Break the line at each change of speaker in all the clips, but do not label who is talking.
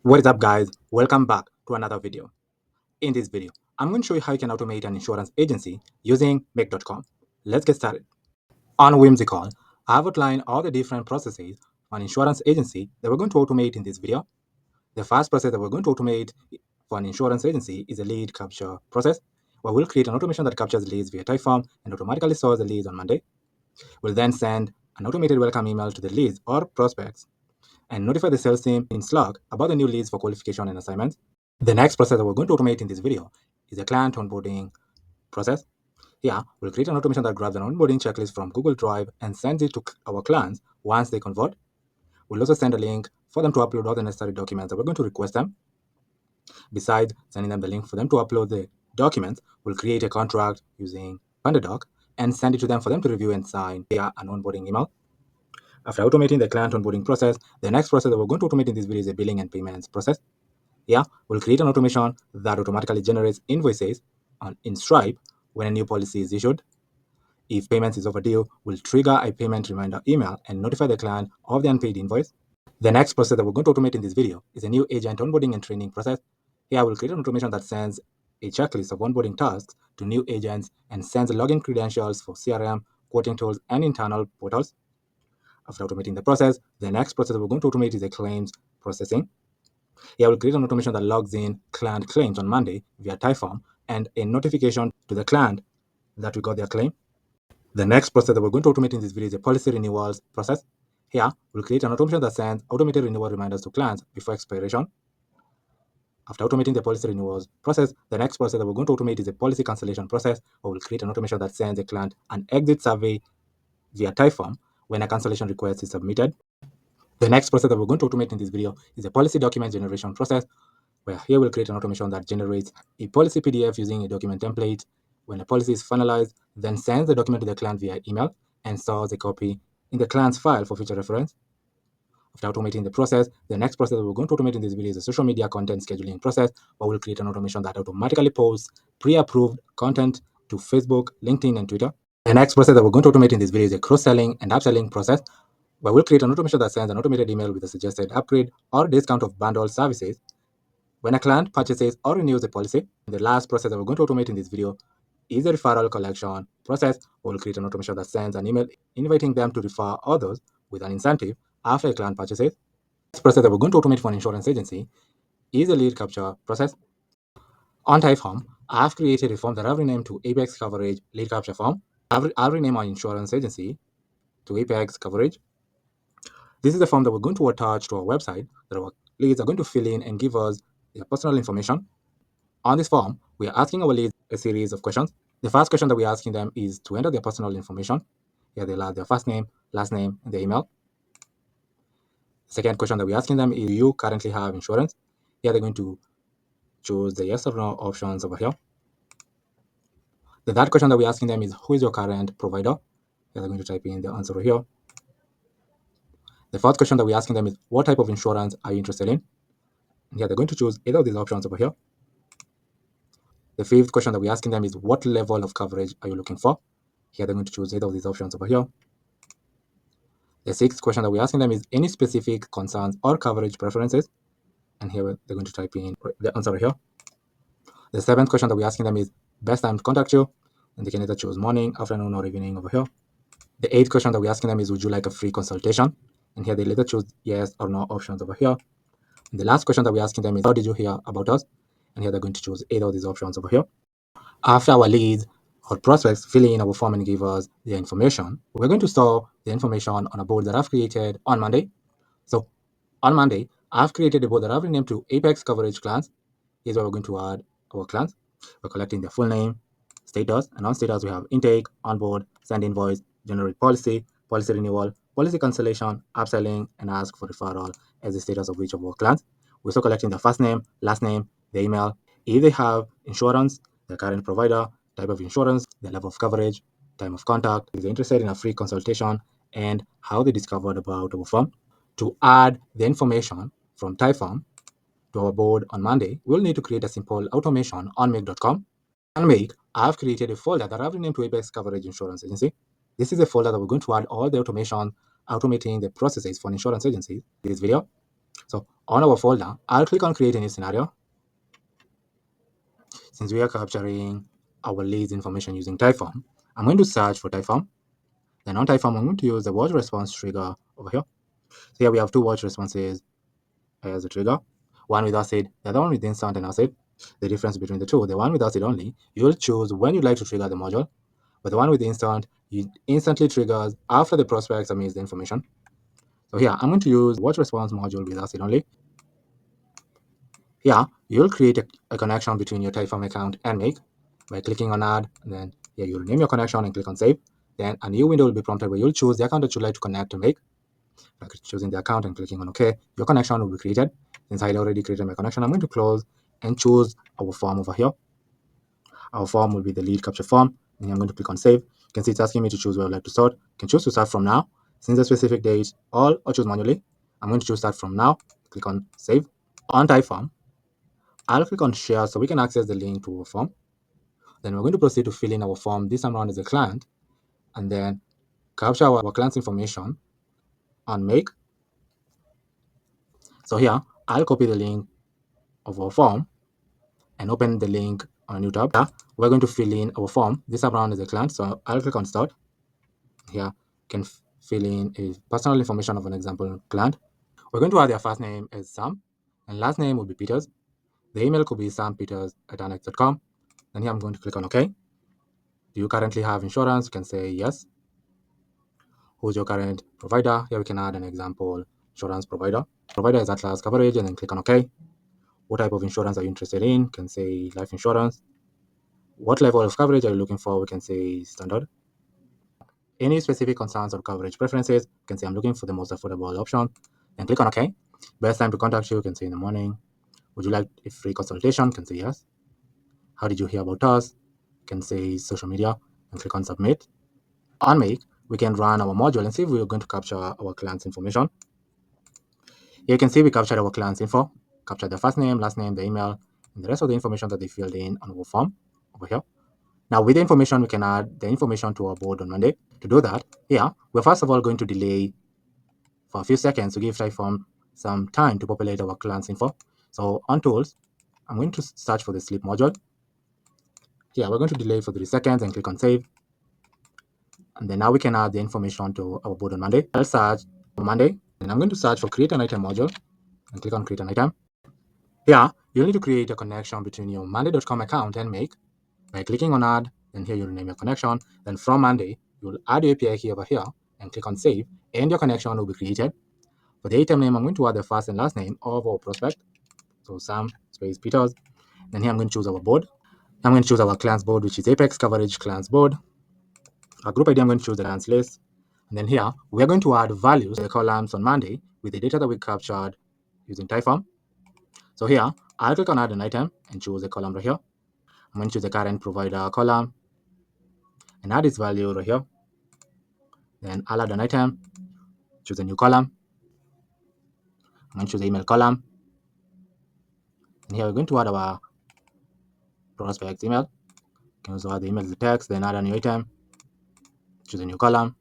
What is up, guys? Welcome back to another video. In this video, I'm going to show you how you can automate an insurance agency using make.com. Let's get started. On Whimsical, I've outlined all the different processes for an insurance agency that we're going to automate in this video. The first process that we're going to automate for an insurance agency is a lead capture process, where we'll create an automation that captures leads via Typeform and automatically stores the leads on Monday. We'll then send an automated welcome email to the leads or prospects and notify the sales team in Slack about the new leads for qualification and assignments. The next process that we're going to automate in this video is a client onboarding process. Here, we'll create an automation that grabs an onboarding checklist from Google Drive and sends it to our clients once they convert. We'll also send a link for them to upload all the necessary documents that we're going to request them. Besides sending them the link for them to upload the documents, we'll create a contract using PandaDoc and send it to them for them to review and sign via an onboarding email. After automating the client onboarding process, the next process that we're going to automate in this video is a billing and payments process. Yeah, we'll create an automation that automatically generates invoices in Stripe when a new policy is issued. If payment is overdue, we'll trigger a payment reminder email and notify the client of the unpaid invoice. The next process that we're going to automate in this video is a new agent onboarding and training process. Here, we'll create an automation that sends a checklist of onboarding tasks to new agents and sends login credentials for CRM, quoting tools, and internal portals. After automating the process, the next process that we're going to automate is a claims processing. Here, we'll create an automation that logs in client claims on Monday via Typeform and a notification to the client that we got their claim. The next process that we're going to automate in this video is a policy renewals process. Here, we'll create an automation that sends automated renewal reminders to clients before expiration. After automating the policy renewals process, the next process that we're going to automate is a policy cancellation process, where we'll create an automation that sends a client an exit survey via Typeform when a cancellation request is submitted. The next process that we're going to automate in this video is a policy document generation process, where here we'll create an automation that generates a policy PDF using a document template. When a policy is finalized, then sends the document to the client via email and stores a copy in the client's file for future reference. After automating the process, the next process that we're going to automate in this video is a social media content scheduling process, where we'll create an automation that automatically posts pre-approved content to Facebook, LinkedIn, and Twitter. The next process that we're going to automate in this video is a cross-selling and upselling process, where we'll create an automation that sends an automated email with a suggested upgrade or discount of bundled services when a client purchases or renews a policy. The last process that we're going to automate in this video is a referral collection process, where we'll create an automation that sends an email inviting them to refer others with an incentive after a client purchases. The process that we're going to automate for an insurance agency is a lead capture process. On Typeform, I've created a form that I've renamed to Apex Coverage Lead Capture Form. I'll rename our insurance agency to Apex Coverage. This is the form that we're going to attach to our website that our leads are going to fill in and give us their personal information. On this form, we are asking our leads a series of questions. The first question that we're asking them is to enter their personal information. Here they'll add their first name, last name, and their email. The second question that we're asking them is, do you currently have insurance? Here they're going to choose the yes or no options over here. The third question that we're asking them is, who is your current provider? Here they're going to type in the answer over here. The fourth question that we're asking them is, what type of insurance are you interested in? And here they're going to choose either of these options over here. The fifth question that we're asking them is, what level of coverage are you looking for? Here they're going to choose either of these options over here. The sixth question that we're asking them is, any specific concerns or coverage preferences? And here they're going to type in the answer here. The seventh question that we're asking them is, best time to contact you? And they can either choose morning, afternoon, or evening over here. The eighth question that we're asking them is, would you like a free consultation? And here they'll either choose yes or no options over here. And the last question that we're asking them is, how did you hear about us? And here they're going to choose either of these options over here. After our leads or prospects fill in our form and give us their information, we're going to store the information on a board that I've created on Monday. So on Monday, I've created a board that I've renamed to Apex Coverage Clans. Here's where we're going to add our clans. We're collecting their full name, status, and on status we have intake, onboard, send invoice, generate policy, policy renewal, policy cancellation, upselling, and ask for referral as the status of each of our clans. We're also collecting their first name, last name, their email, if they have insurance, their current provider, type of insurance, the level of coverage, time of contact, if they're interested in a free consultation, and how they discovered about our firm. To add the information from Typeform to our board on Monday, we'll need to create a simple automation on make.com. On Make, I've created a folder that I've renamed to Apex Coverage Insurance Agency. This is a folder that we're going to add all the automation, automating the processes for an insurance agency in this video. So on our folder, I'll click on create a new scenario. Since we are capturing our leads information using Typeform, I'm going to search for Typeform. Then on Typeform, I'm going to use the watch response trigger over here. So here we have two watch responses as a trigger. One with acid, the other one with instant and acid. The difference between the two, the one with acid only, you'll choose when you'd like to trigger the module. But the one with instant, it instantly triggers after the prospect submits the information. So here, I'm going to use watch response module with acid only. Here, you'll create a connection between your Typeform account and Make by clicking on Add, and then here you'll name your connection and click on Save. Then a new window will be prompted where you'll choose the account that you'd like to connect to Make. By choosing the account and clicking on OK, your connection will be created. Since I had already created my connection, I'm going to close and choose our form over here. Our form will be the lead capture form, and I'm going to click on Save. You can see it's asking me to choose where I'd like to start. You can choose to start from now, since the specific date, or choose manually. I'm going to choose start from now. Click on Save. On Typeform, I'll click on Share so we can access the link to our form. Then we're going to proceed to fill in our form, this time around as a client, and then capture our client's information on Make. So here, I'll copy the link of our form and open the link on a new tab. Here, we're going to fill in our form, this time around as a client. So I'll click on Start. Here, you can fill in a personal information of an example client. We're going to add their first name as Sam, and last name will be Peters. The email could be sampeters@annex.com. And here I'm going to click on OK. Do you currently have insurance? You can say yes. Who's your current provider? Here we can add an example insurance provider. Provider is Atlas Coverage, and then click on OK. What type of insurance are you interested in? You can say life insurance. What level of coverage are you looking for? We can say standard. Any specific concerns or coverage preferences? You can say I'm looking for the most affordable option. Then click on OK. Best time to contact you? You can say in the morning. Would you like a free consultation? You can say yes. How did you hear about us? You can say social media and click on submit. On Make, we can run our module and see if we're going to capture our client's information. Here you can see we captured our client's info, captured the first name, last name, the email, and the rest of the information that they filled in on our form over here. Now with the information, we can add the information to our board on Monday. To do that, here, we're first of all going to delay for a few seconds to give Typeform some time to populate our client's info. So on Tools, I'm going to search for the sleep module. Here, we're going to delay for 3 seconds and click on Save. And then now we can add the information to our board on Monday. I'll search for Monday, and I'm going to search for Create an Item module and click on Create an Item. Here, you'll need to create a connection between your Monday.com account and Make by clicking on Add. Then here you'll name your connection. Then from Monday, you'll add your API key over here and click on Save, and your connection will be created. For the item name, I'm going to add the first and last name of our prospect. So Sam space Peters. Then here I'm going to choose our board. I'm going to choose our clients board, which is Apex Coverage Clients Board. Our group ID, I'm going to choose the clients list. And then here, we're going to add values to the columns on Monday with the data that we captured using Typeform. So here, I'll click on Add an Item and choose a column right here. I'm going to choose the current provider column and add its value right here. Then I'll add an item, choose a new column. I'm going to choose the email column. And here we're going to add our prospect email. You can also add the email as the text, then add a new item, choose a new column.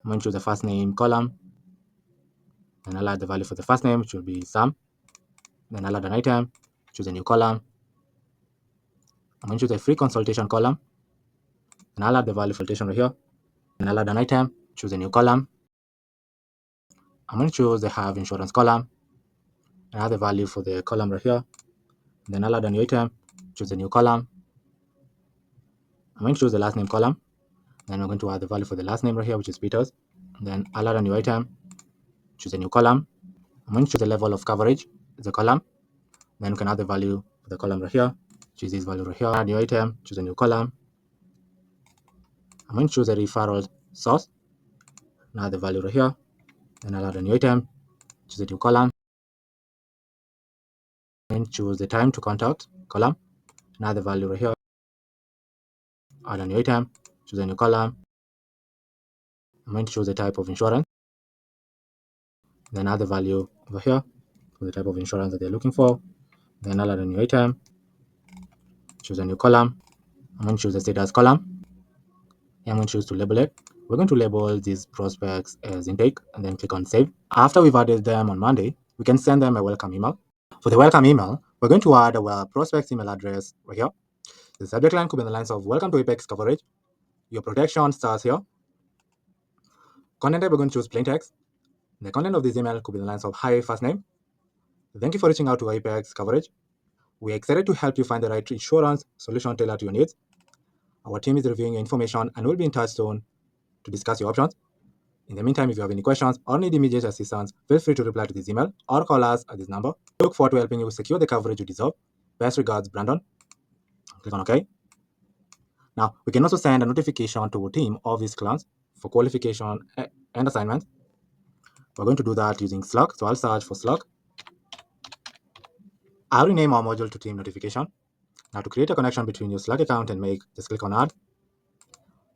I'm going to choose the first name column. Then I'll add the value for the first name, which will be Sam. Then I'll add an item, choose a new column. I'm going to choose a free consultation column. And I'll add the value for consultation right here. And I'll add an item, choose a new column. I'm going to choose the have insurance column. And add the value for the column right here. And then I'll add a new item, choose a new column. I'm going to choose the last name column. Then we're going to add the value for the last name right here, which is Peters. And then I'll add a new item, choose a new column. I'm going to choose the level of coverage, the column. Then we can add the value for the column right here, choose this value right here. Add a new item, choose a new column. I'm going to choose a referral source. Now add the value right here. Then I'll add a new item, choose a new column. Then choose the time to contact column. Now the value right here. Add a new item, choose a new column. I'm going to choose the type of insurance. Then add the value over here for the type of insurance that they're looking for. Then I'll add a new item, choose a new column. I'm going to choose the status column. Here I'm going to choose to label it. we're going to label these prospects as intake and then click on save. After we've added them on Monday, we can send them a welcome email. For the welcome email, we're going to add our prospect's email address right here. The subject line could be in the lines of welcome to Apex coverage. Your protection starts here. Content type, we're going to choose plain text. The content of this email could be in the lines of hi, first name. Thank you for reaching out to Apex coverage. We're excited to help you find the right insurance solution tailored to your needs. Our team is reviewing your information and will be in touch soon to discuss your options. In the meantime, if you have any questions or need immediate assistance, feel free to reply to this email or call us at this number. We look forward to helping you secure the coverage you deserve. Best regards, Brandon. Click on OK. Now, we can also send a notification to our team of these clients for qualification and assignment. We're going to do that using Slack. So I'll search for Slack. I'll rename our module to team notification. Now, to create a connection between your Slack account and Make, just click on Add.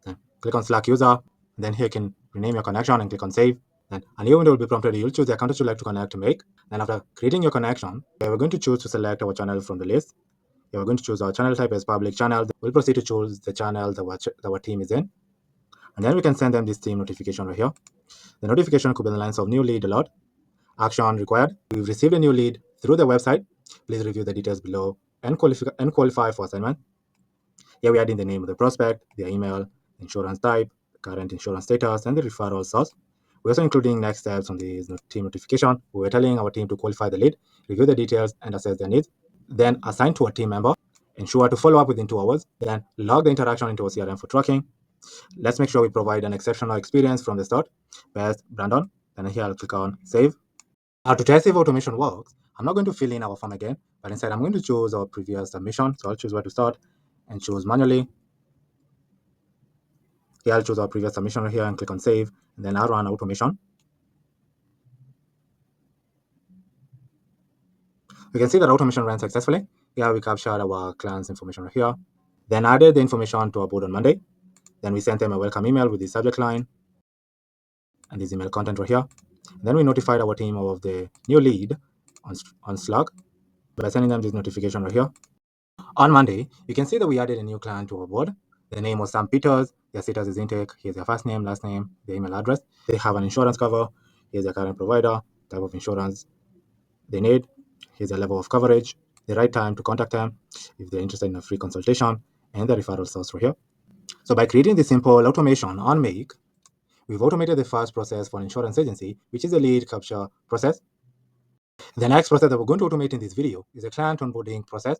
Then click on Slack user. And then here you can rename your connection and click on Save. Then a new window will be prompted. You'll choose the account that you'd like to connect to Make. Then after creating your connection, we're going to choose to select our channel from the list. We're going to choose our channel type as public channel. We'll proceed to choose the channel that our team is in. And then we can send them this team notification right here. The notification could be in the lines of new lead alert. Action required. We've received a new lead through the website. Please review the details below and qualify for assignment. Here we add in the name of the prospect, their email, insurance type, current insurance status, and the referral source. We're also including next steps on the team notification. We're telling our team to qualify the lead, review the details, and assess their needs. Then assign to a team member. Ensure to follow up within 2 hours. Then log the interaction into a CRM for tracking. Let's make sure we provide an exceptional experience from the start. Best, Brandon. Then here I'll click on Save. Now to test if automation works, I'm not going to fill in our form again, but instead I'm going to choose our previous submission. So I'll choose where to start and choose manually. Here I'll choose our previous submission right here and click on Save, and then I'll run automation. We can see that automation ran successfully. Here we captured our client's information right here, then added the information to our board on Monday. Then we sent them a welcome email with the subject line and this email content right here. Then we notified our team of the new lead on Slack by sending them this notification right here. On Monday, you can see that we added a new client to our board. The name was Sam Peters. Their status is intake. Here's their first name, last name, their email address. They have an insurance cover. Here's their current provider, type of insurance they need. Here's the level of coverage, the right time to contact them if they're interested in a free consultation, and the referral source right here. So by creating this simple automation on Make, we've automated the first process for an insurance agency, which is the lead capture process. The next process that we're going to automate in this video is the client onboarding process.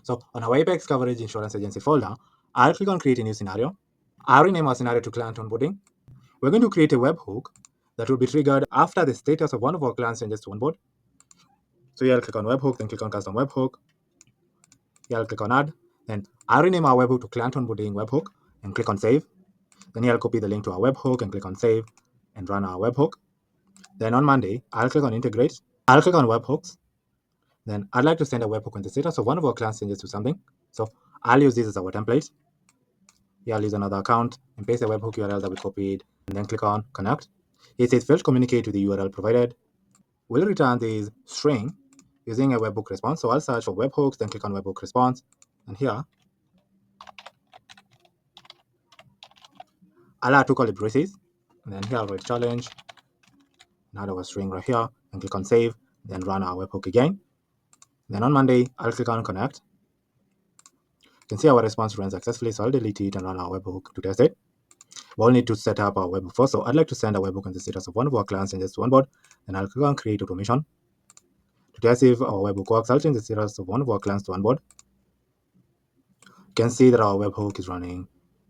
So on our Apex Coverage Insurance Agency folder, I'll click on Create a new scenario. I'll rename our scenario to Client Onboarding. We're going to create a webhook that will be triggered after the status of one of our clients changes to onboard. So here I'll click on Webhook, then click on Custom Webhook. Here I'll click on Add. Then I'll rename our webhook to Client Onboarding Webhook and click on Save. Then here I'll copy the link to our webhook and click on Save and run our webhook. Then on Monday, I'll click on Integrate. I'll click on Webhooks. Then I'd like to send a webhook when the status of one of our clients changes to something. So I'll use this as our template. Here I'll use another account and paste the webhook URL that we copied and then click on Connect. It says failed to communicate with the URL provided. We'll return this string using a webhook response. So I'll search for webhooks, then click on webhook response. And here, I'll add 2 curly braces. And then here I'll write challenge. Now our string right here and click on save, then run our webhook again. Then on Monday, I'll click on connect. You can see our response ran successfully, so I'll delete it and run our webhook to test it. We'll need to set up our webhook first. So I'd like to send a webhook in the status of one of our clients changes to onboard. Then I'll click on create automation. To test if our webhook works, I'll change the status of one of our clients to onboard. You can see that our webhook is running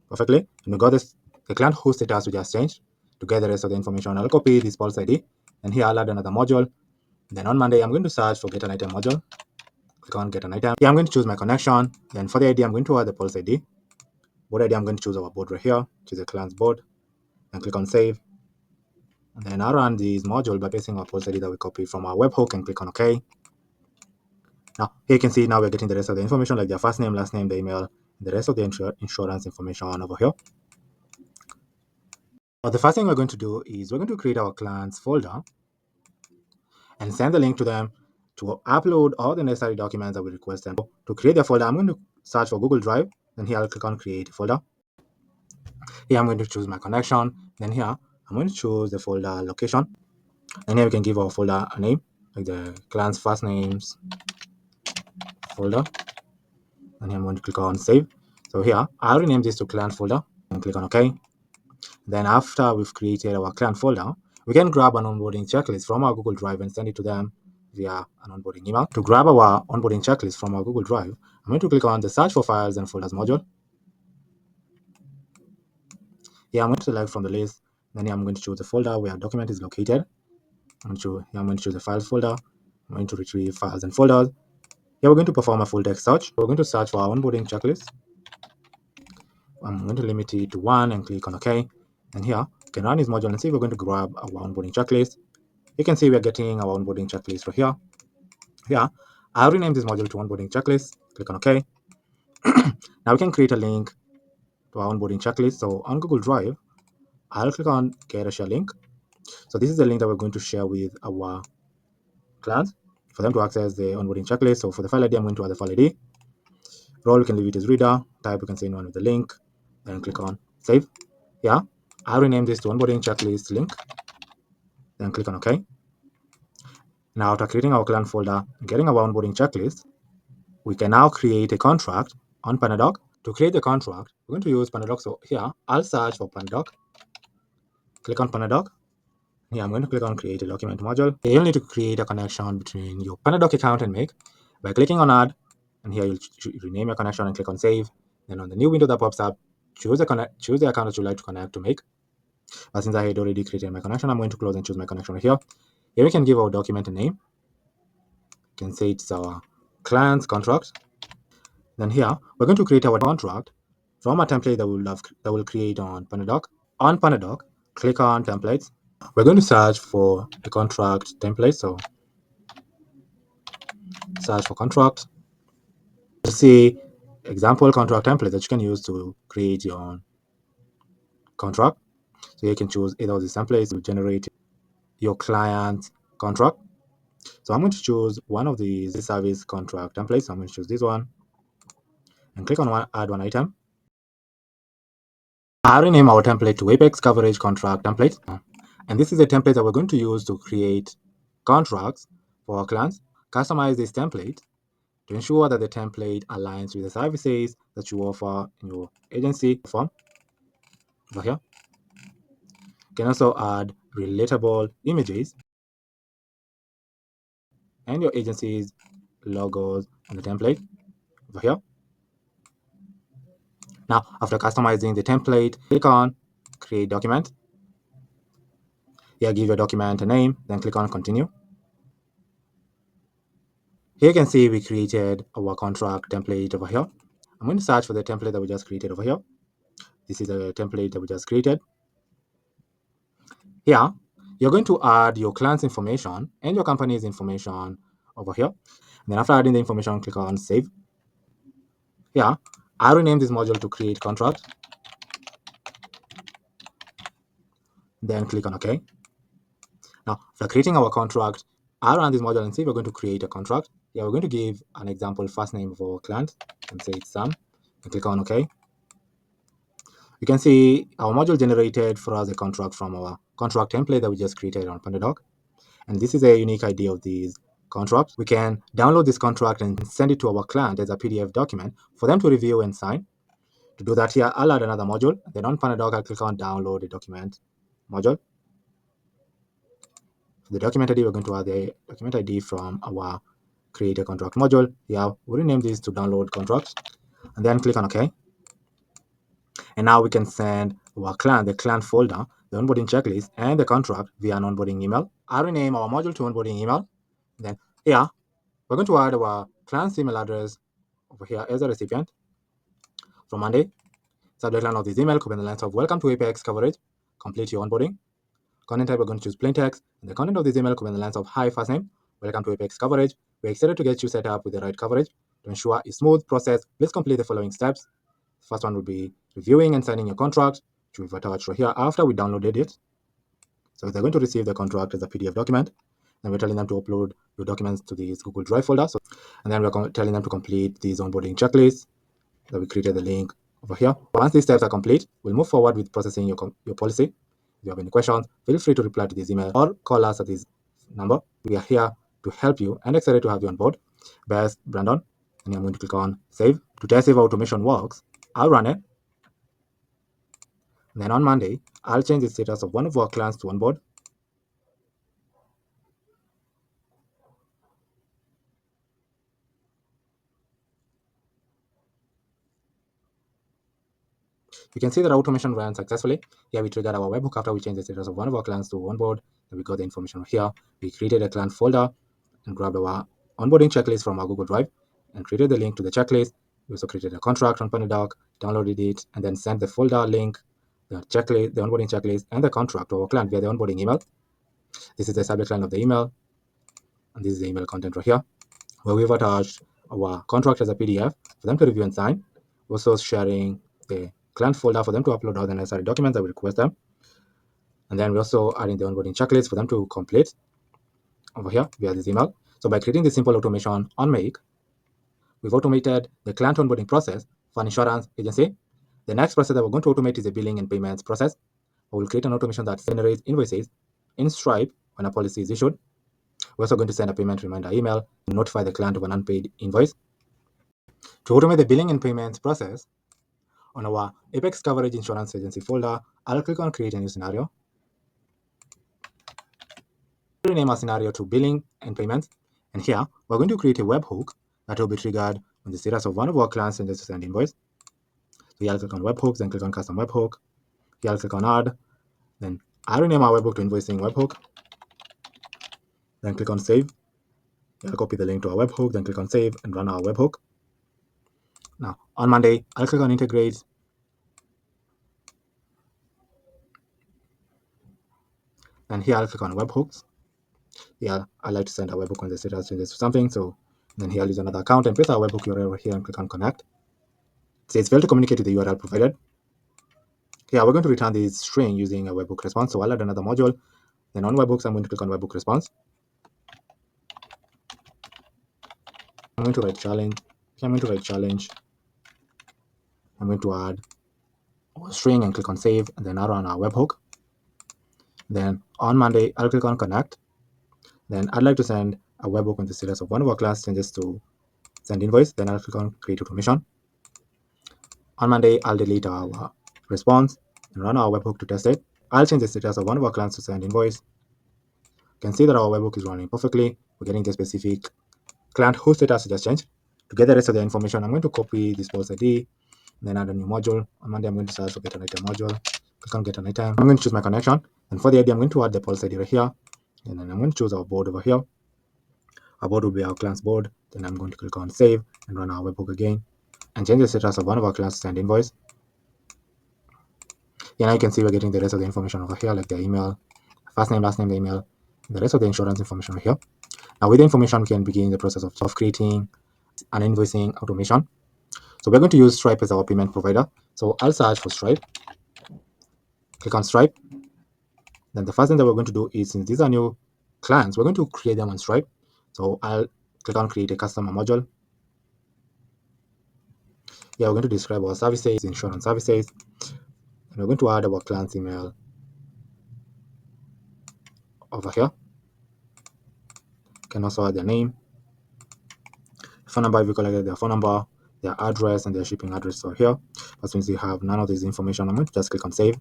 perfectly. And we got this, the client whose status we just changed. To get the rest of the information, I'll copy this pulse ID. And here I'll add another module. Then on Monday, I'm going to search for get an item module. Click on get an item. Here I'm going to choose my connection. Then for the ID, I'm going to add the pulse ID. Board ID, I'm going to choose our board right here, which is the client's board. Then click on save. And then I'll run this module by pasting our pulse ID that we copied from our webhook and click on OK. Now, here you can see now we're getting the rest of the information like their first name, last name, the email, and the rest of the insurance information over here. But the first thing we're going to do is we're going to create our clients folder and send the link to them to upload all the necessary documents that we request them. To create the folder, I'm going to search for Google Drive. Then here I'll click on create folder. Here I'm going to choose my connection. Then here I'm going to choose the folder location. And here we can give our folder a name, like the client's first names folder. And here I'm going to click on save. So here I already named this to client folder and click on OK. Then after we've created our client folder, we can grab an onboarding checklist from our Google Drive and send it to them via an onboarding email. To grab our onboarding checklist from our Google Drive, I'm going to click on the search for files and folders module. Here I'm going to select from the list. Then here I'm going to choose the folder where our document is located. I'm going to choose the files folder. I'm going to retrieve files and folders. Here we're going to perform a full text search. We're going to search for our onboarding checklist. I'm going to limit it to 1 and click on OK. And here you can run this module and see we're going to grab our onboarding checklist. You can see we're getting our onboarding checklist right here. Here, I have renamed this module to onboarding checklist. Click on OK. Now we can create a link to our onboarding checklist. So on Google Drive, I'll click on get a share link. So this is the link that we're going to share with our clients for them to access the onboarding checklist. So for the file ID, I'm going to add the file ID. Role, we can leave it as reader. Type, we can say anyone with the link. Then click on save. Yeah, I renamed this to onboarding checklist link. Then click on OK. Now after creating our client folder and getting our onboarding checklist, we can now create a contract on Panadoc. To create the contract, we're going to use Panadoc. So here, I'll search for Panadoc. Click on Panadoc. Here, I'm going to click on create a document module. Here, you'll need to create a connection between your Panadoc account and Make by clicking on add. And here, you'll rename your connection and click on save. Then on the new window that pops up, choose the account that you'd like to connect to Make. But since I had already created my connection, I'm going to close and choose my connection right here. Here we can give our document a name. You can say it's our client's contract. Then here, we're going to create our contract from a template that we'll create on Panadoc. On Panadoc, click on templates. We're going to search for the contract template. So search for contract. You see example contract template that you can use to create your own contract. So you can choose either of these templates to generate your client contract. So I'm going to choose one of these service contract templates. So I'm going to choose this one and click on add one item. I rename our template to Apex Coverage Contract Template. And this is a template that we're going to use to create contracts for our clients. Customize this template to ensure that the template aligns with the services that you offer in your agency form. Over here, you can also add relatable images and your agency's logos on the template over here. Now, after customizing the template, click on Create Document. Here, give your document a name, then click on Continue. Here you can see we created our contract template over here. I'm going to search for the template that we just created over here. This is a template that we just created. Here, you're going to add your client's information and your company's information over here. And then after adding the information, click on Save. Here, I rename this module to Create Contract. Then click on OK. Now, after creating our contract, I'll run this module and see if we're going to create a contract. Yeah, we're going to give an example first name of our client and say it's Sam. And click on OK. You can see our module generated for us a contract from our contract template that we just created on Panadoc. And this is a unique ID of these contracts. We can download this contract and send it to our client as a PDF document for them to review and sign. To do that here, I'll add another module. Then on Panadoc, I'll click on download a document module. For the document ID, we're going to add the document ID from our create a contract module. Here, we'll rename this to download contract and then click on OK. And now we can send our client the client folder, the onboarding checklist, and the contract via an onboarding email. I'll rename our module to onboarding email. Then here, we're going to add our client's email address over here as a recipient from Monday. Subject line of this email could be in the lines of welcome to Apex Coverage, complete your onboarding. Content type, we're going to choose plain text. And the content of this email could be in the lines of hi, first name, welcome to Apex Coverage. We're excited to get you set up with the right coverage. To ensure a smooth process, please complete the following steps. First one will be reviewing and signing your contract, which we've attached right here after we downloaded it. So they're going to receive the contract as a PDF document. Then we're telling them to upload your documents to this Google Drive folder. And then we're telling them to complete these onboarding checklists that we created the link over here. Once these steps are complete, we'll move forward with processing your policy. If you have any questions, feel free to reply to this email or call us at this number. We are here to help you and excited to have you on board. Best Brandon, and I'm going to click on save. To test if automation works, I'll run it. Then on Monday, I'll change the status of one of our clients to onboard. You can see that automation ran successfully. Here we triggered our webhook after we changed the status of one of our clients to onboard. Then we got the information here. We created a client folder and grabbed our onboarding checklist from our Google Drive and created the link to the checklist. We also created a contract on PandaDoc, downloaded it, and then sent the folder link, the checklist, the onboarding checklist, and the contract to our client via the onboarding email. This is the subject line of the email, and this is the email content right here, where we've attached our contract as a PDF for them to review and sign. We're also sharing the client folder for them to upload all the necessary documents that we request them. And then we're also adding the onboarding checklist for them to complete over here via this email. So by creating this simple automation on Make, we've automated the client onboarding process for an insurance agency. The next process that we're going to automate is the billing and payments process. We'll create an automation that generates invoices in Stripe when a policy is issued. We're also going to send a payment reminder email to notify the client of an unpaid invoice. To automate the billing and payments process, on our Apex Coverage Insurance Agency folder, I'll click on Create a New Scenario. Rename our scenario to Billing and Payments. And here, we're going to create a webhook that will be triggered when the status of one of our clients changes to send invoice. So here I'll click on Webhooks, then click on Custom Webhook. Here I'll click on Add. Then I'll rename our webhook to Invoicing Webhook. Then click on Save. I'll copy the link to our webhook, then click on Save and run our webhook. Now, on Monday, I'll click on Integrate. And here I'll click on Webhooks. Here, I like to send a webhook when the status changes to something. So then here I'll use another account and paste our webhook URL over here and click on Connect. It says failed to communicate with the URL provided. Here we're going to return this string using a webhook response. So I'll add another module. Then on webhooks, I'm going to click on webhook response. I'm going to write challenge. I'm going to add a string and click on save and then I'll run our webhook. Then on Monday, I'll click on connect. Then I'd like to send a webhook when the status of one of our class changes to send invoice. Then I'll click on create automation. On Monday, I'll delete our response and run our webhook to test it. I'll change the status of one of our clients to send invoice. You can see that our webhook is running perfectly. We're getting the specific client whose status just changed. To get the rest of the information, I'm going to copy this policy ID, then add a new module. On Monday, I'm going to search for get an item module. Click on get an item. I'm going to choose my connection. And for the ID, I'm going to add the policy ID right here. And then I'm going to choose our board over here. Our board will be our client's board. Then I'm going to click on save and run our webhook again and change the status of one of our clients to send invoice. Yeah, now you can see we're getting the rest of the information over here, like the email, first name, last name, the email, the rest of the insurance information over here. Now with the information, we can begin the process of creating an invoicing automation. So we're going to use Stripe as our payment provider. So I'll search for Stripe, click on Stripe. Then the first thing that we're going to do is, since these are new clients, we're going to create them on Stripe. So I'll click on create a customer module. Yeah, we're going to describe our services, insurance services. And we're going to add our client's email over here. You can also add their name, phone number if you collected their phone number, their address, and their shipping address over here. But since you have none of this information, I'm going to just click on save.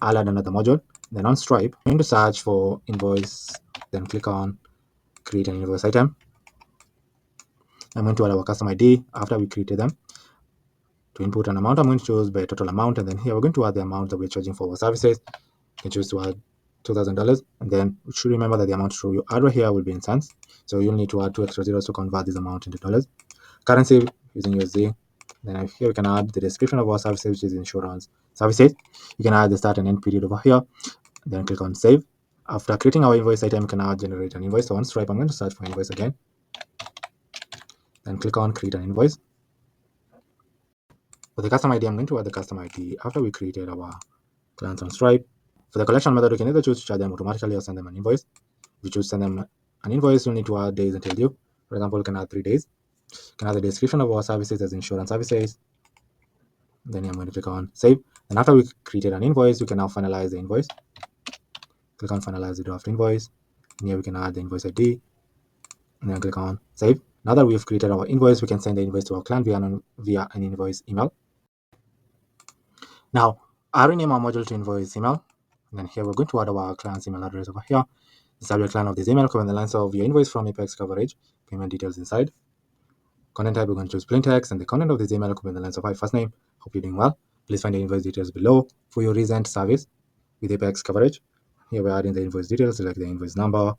I'll add another module. Then on Stripe, I'm going to search for invoice, then click on create an invoice item. I'm going to add our custom ID after we created them. To input an amount, I'm going to choose by total amount, and then here we're going to add the amount that we're charging for our services. You can choose to add $2,000, and then you should remember that the amount you add right here will be in cents. So you'll need to add 2 extra zeros to convert this amount into dollars. Currency using USD. Then here we can add the description of our services, which is insurance services. You can add the start and end period over here. Then click on save. After creating our invoice item, you can now generate an invoice. So on Stripe, I'm going to search for invoice again. Then click on create an invoice. For the custom ID, I'm going to add the custom ID after we created our clients on Stripe. For the collection method, you can either choose to charge them automatically or send them an invoice. If you choose to send them an invoice, you'll need to add days until due. For example, you can add 3 days. You can add the description of our services as insurance services. Then I'm going to click on save. And after we created an invoice, we can now finalize the invoice. Click on finalize the draft invoice. And here we can add the invoice ID. And then click on save. Now that we've created our invoice, we can send the invoice to our client via an invoice email. Now, I rename our module to invoice email. And then here we're going to add our client's email address over here. The subject line of this email covering the lines of your invoice from Apex coverage, payment details inside. Content type, we're going to choose plain text, and the content of this email covering the lines of my first name. Hope you're doing well. Please find the invoice details below for your recent service with Apex coverage. Here we're adding the invoice details, select the invoice number,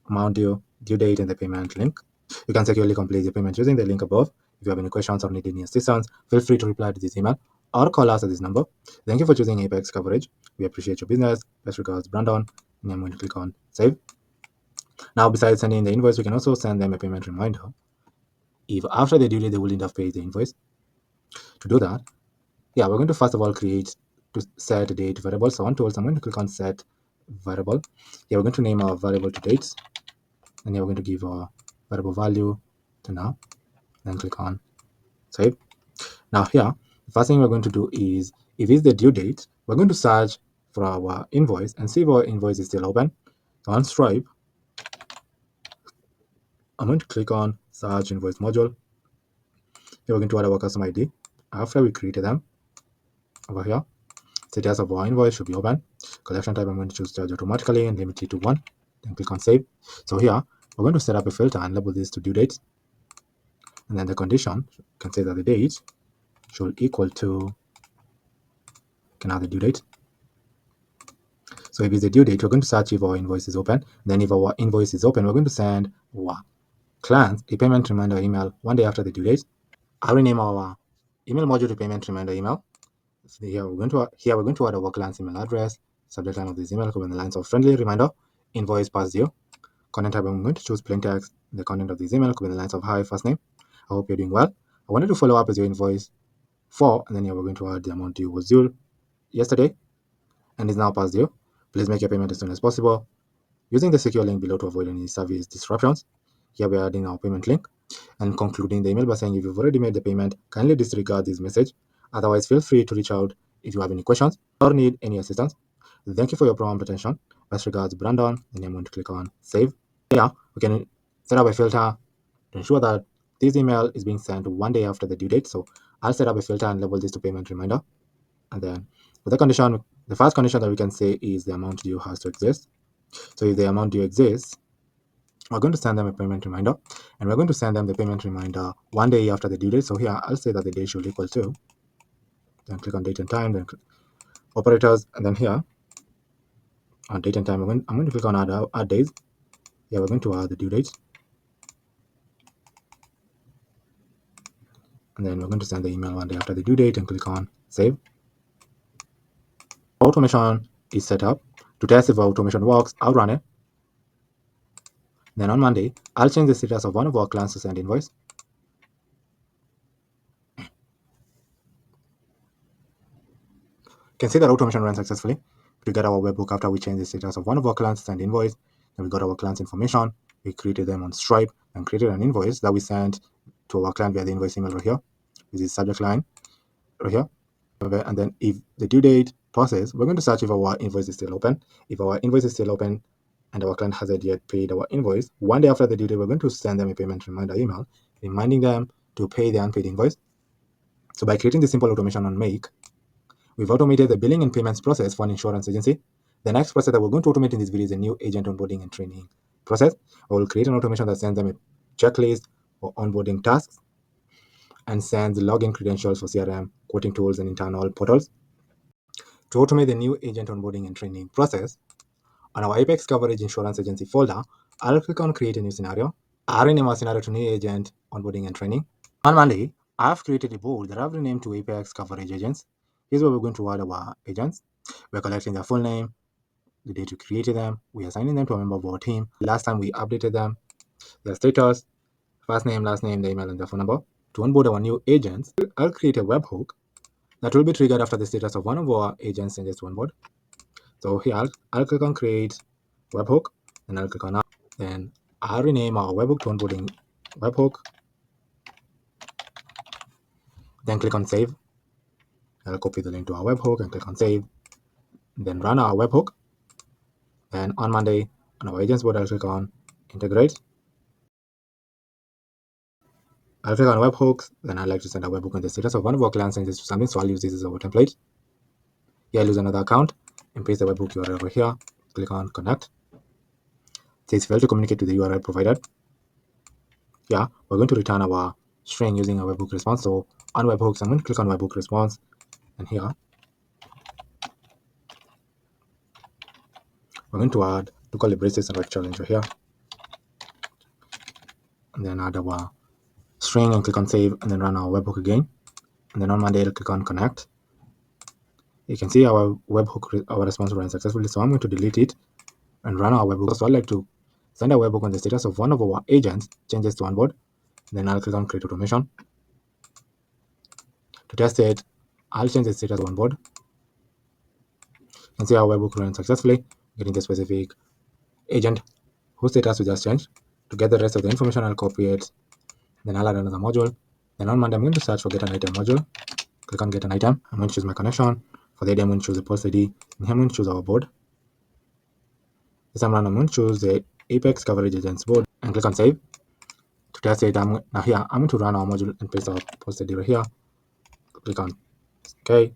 amount due, due date, and the payment link. You can securely complete the payment using the link above. If you have any questions or need any assistance, feel free to reply to this email or call us at this number. Thank you for choosing Apex coverage. We appreciate your business. Best regards, Brandon. And I'm going to click on save. Now, besides sending the invoice, we can also send them a payment reminder. If after the due date they wouldn't have paid the invoice. To do that, we're going to first of all create to set date variable. So on tools, I'm going to click on set variable. We're going to name our variable to dates, and here we're going to give our variable value to now. Then click on save. Now here, the first thing we're going to do is, if it's the due date, we're going to search for our invoice and see if our invoice is still open. So on Stripe, I'm going to click on search invoice module. Here we're going to add our customer ID. After we created them, over here, status of our invoice should be open. Collection type, I'm going to choose charge automatically and limit it to 1. Then click on save. So here, we're going to set up a filter and label this to due dates. And then the condition can say that the date should equal to, can add the due date. So if it's the due date, we're going to search if our invoice is open. Then if our invoice is open, we're going to send our clients a payment reminder email 1 day after the due date. I'll rename our email module to payment reminder email. So here we're going to add our client's email address, subject line of this email covering the lines of friendly reminder, invoice past due. Content type, I'm going to choose plain text. The content of this email covering the lines of hi, first name. I hope you're doing well. I wanted to follow up with your invoice for, and then here we're going to add the amount due was due yesterday and is now past due. Please make your payment as soon as possible using the secure link below to avoid any service disruptions. Here we are adding our payment link and concluding the email by saying, if you've already made the payment, kindly disregard this message. Otherwise, feel free to reach out if you have any questions or need any assistance. Thank you for your prompt attention. Best regards, Brandon. Then I'm going to click on save. Here we can set up a filter to ensure that this email is being sent 1 day after the due date. So I'll set up a filter and label this to payment reminder. And then with the condition, the first condition that we can say is the amount due has to exist. So if the amount due exists, we're going to send them a payment reminder, and we're going to send them the payment reminder 1 day after the due date. So here I'll say that the date should equal to, then click on date and time, then operators, and then here on date and time, I'm going to click on add days. Here we're going to add the due date, and then we're going to send the email 1 day after the due date and click on save. Automation is set up. To test if our automation works, I'll run it. Then on Monday, I'll change the status of one of our clients to send invoice. You can see that automation ran successfully. We got our webhook after we changed the status of one of our clients to send invoice. Then we got our client's information. We created them on Stripe and created an invoice that we sent to our client via the invoice email right here. This is subject line right here. And then if the due date passes, we're going to search if our invoice is still open. If our invoice is still open and our client hasn't yet paid our invoice, 1 day after the due date, we're going to send them a payment reminder email reminding them to pay the unpaid invoice. So by creating this simple automation on Make, we've automated the billing and payments process for an insurance agency. The next process that we're going to automate in this video is a new agent onboarding and training process. I will create an automation that sends them a checklist for onboarding tasks and sends login credentials for CRM, quoting tools, and internal portals. To automate the new agent onboarding and training process, on our Apex Coverage Insurance Agency folder, I'll click on Create a New Scenario. I'll rename our scenario to New Agent Onboarding and Training. On Monday, I've created a board that I've renamed to Apex Coverage Agents. Here's where we're going to add our agents. We're collecting their full name, the date we created them, we are assigning them to a member of our team, last time we updated them, their status, first name, last name, the email, and their phone number. To onboard our new agents, I'll create a webhook that will be triggered after the status of one of our agents changes to onboard. So here I'll click on create webhook, and I'll click on now. Then I'll rename our webhook to onboarding webhook. Then click on save. I'll copy the link to our webhook and click on save, then run our webhook. Then on Monday, on our agents board, I'll click on integrate. I'll click on webhooks, then I'd like to send a webhook on the status of one of our clients sends this to something, so I'll use this as our template. Here I'll use another account and paste the webhook URL over here. Click on connect. It says fail to communicate to the URL provided. Yeah, we're going to return our string using a webhook response. So on webhooks, I'm going to click on webhook response, and here we're going to add to call the braces and right challenge here, and then add our string and click on save, and then run our webhook again. And then on Monday, I'll click on connect. You can see our webhook, our response ran successfully. So I'm going to delete it and run our webhook. So I'd like to send a webhook on the status of one of our agents changes to onboard. Then I'll click on create automation. To test it, I'll change the status to onboard. You can see our webhook ran successfully, getting the specific agent whose status we just changed. To get the rest of the information, I'll copy it. Then I'll add another module. Then on Monday, I'm going to search for get an item module. Click on get an item. I'm going to choose my connection. For the ID, I'm going to choose the post ID. And here I'm going to choose our board. This time around, I'm going to choose the Apex Coverage Agents board and click on save. To test it, now here, I'm going to run our module and paste our post ID right here. Click on OK.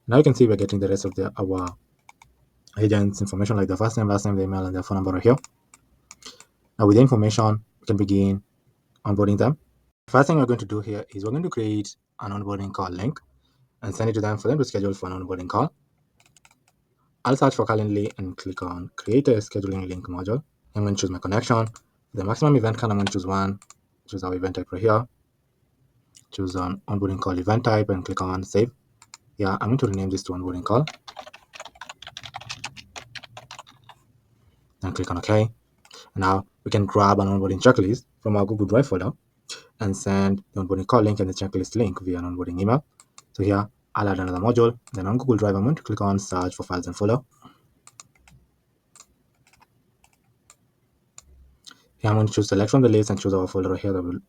Now you can see we're getting the rest of our agents information like the first name, last name, the email, and the phone number right here. Now with the information, we can begin onboarding them. First thing we're going to do here is we're going to create an onboarding call link and send it to them for them to schedule for an onboarding call. I'll search for Calendly and click on create a scheduling link module. I'm going to choose my connection. For the maximum event count, I'm going to choose one. Choose our event type right here. Choose on onboarding call event type and click on save. Yeah, I'm going to rename this to onboarding call. And click on OK. Now we can grab an onboarding checklist from our Google Drive folder and send the onboarding call link and the checklist link via an onboarding email. So here I'll add another module. Then on Google Drive, I'm going to click on search for files and folder. Here I'm going to choose select from the list and choose our folder here that we'd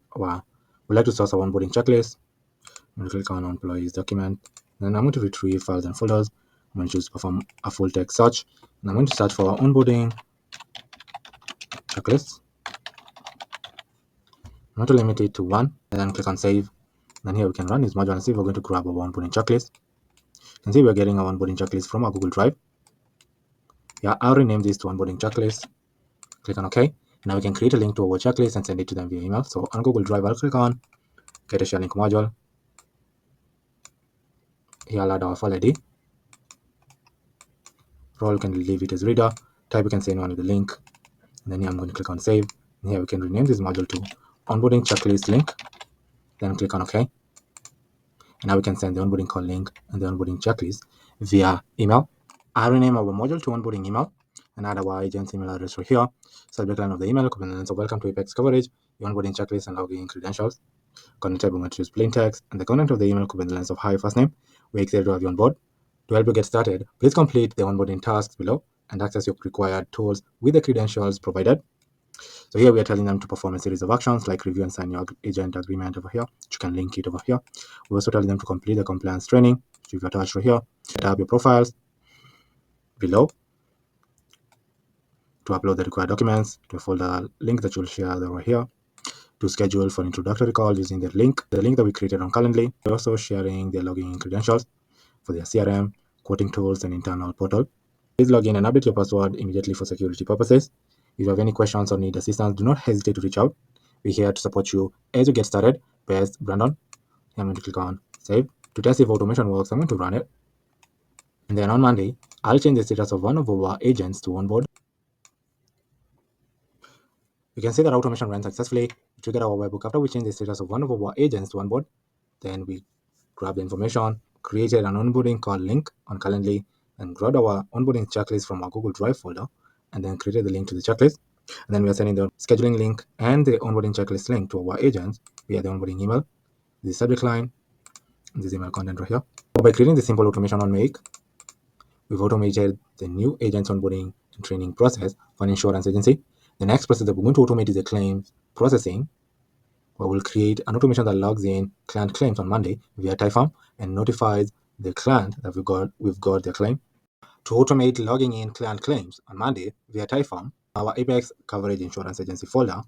like to source our onboarding checklist. I'm going to click on employees document. Then I'm going to retrieve files and folders. I'm going to choose perform a full text search. And I'm going to search for onboarding checklist. I'm going to limit it to one and then click on save. Then here we can run this module and see if we're going to grab our onboarding checklist. You can see we're getting our onboarding checklist from our Google Drive. Yeah, I'll rename this to onboarding checklist. Click on OK. Now we can create a link to our checklist and send it to them via email. So on Google Drive, I'll click on get a share link module. Here I'll add our file ID. Role can leave it as reader. Type we can say anyone with the link. And then here I'm going to click on save. And here we can rename this module to onboarding checklist link. Then click on OK. And now we can send the onboarding call link and the onboarding checklist via email. I'll rename our module to onboarding email and add our agent's email address right here. Subject line of the email, components of welcome to Apex coverage, your onboarding checklist and login credentials. Content type, we're going to choose plain text, and the content of the email could be the lines of hi, first name. We're excited to have you on board. To help you get started, please complete the onboarding tasks below and access your required tools with the credentials provided. So here we are telling them to perform a series of actions like review and sign your agent agreement over here. You can link it over here. We're also telling them to complete the compliance training, which we've attached right here. Set up your profiles below to upload the required documents to a folder link that you'll share over here. To schedule for introductory call using the link that we created on Calendly. We're also sharing the login credentials for their CRM, quoting tools, and internal portal. Please log in and update your password immediately for security purposes. If you have any questions or need assistance, do not hesitate to reach out. We're here to support you as you get started. Best, Brandon. I'm going to click on save. To test if automation works, I'm going to run it. And then on Monday, I'll change the status of one of our agents to onboard. You can see that automation ran successfully. We triggered our webhook after we changed the status of one of our agents to onboard. Then we grabbed the information, created an onboarding call link on Calendly, and grabbed our onboarding checklist from our Google Drive folder, and then created the link to the checklist. And then we are sending the scheduling link and the onboarding checklist link to our agents via the onboarding email, the subject line, and this email content right here. By creating the simple automation on Make, we've automated the new agents onboarding and training process for an insurance agency. The next process that we're going to automate is the claims processing, where we'll create an automation that logs in client claims on Monday via Typeform and notifies the client that we've got their claim. To automate logging in client claims on Monday via Typeform, our Apex Coverage Insurance Agency folder,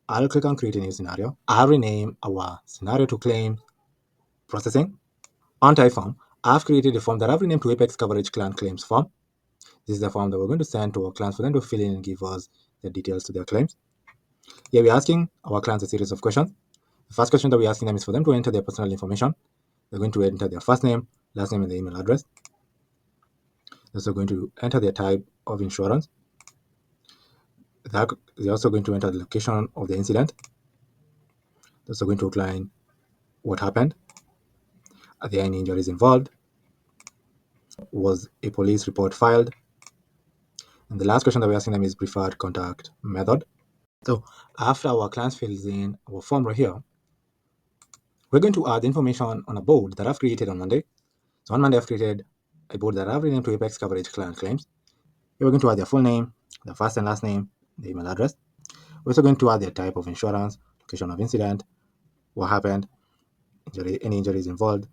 I'll click on Create a New Scenario. I'll rename our scenario to Claim Processing. On Typeform, I've created a form that I've renamed to Apex Coverage Client Claims Form. This is the form that we're going to send to our clients for them to fill in and give us the details to their claims. Here we're asking our clients a series of questions. The first question that we're asking them is for them to enter their personal information. They're going to enter their first name, last name, and the email address. They're also going to enter their type of insurance. They're also going to enter the location of the incident. They're also going to outline what happened. Are there any injuries involved? Was a police report filed? And the last question that we're asking them is preferred contact method. So after our clients fills in our form right here, we're going to add information on a board that I've created on Monday. So on Monday, I've created a board that I've renamed to Apex Coverage Client Claims. Here we're going to add their full name, their first and last name, the email address. We're also going to add their type of insurance, location of incident, what happened, any injuries involved,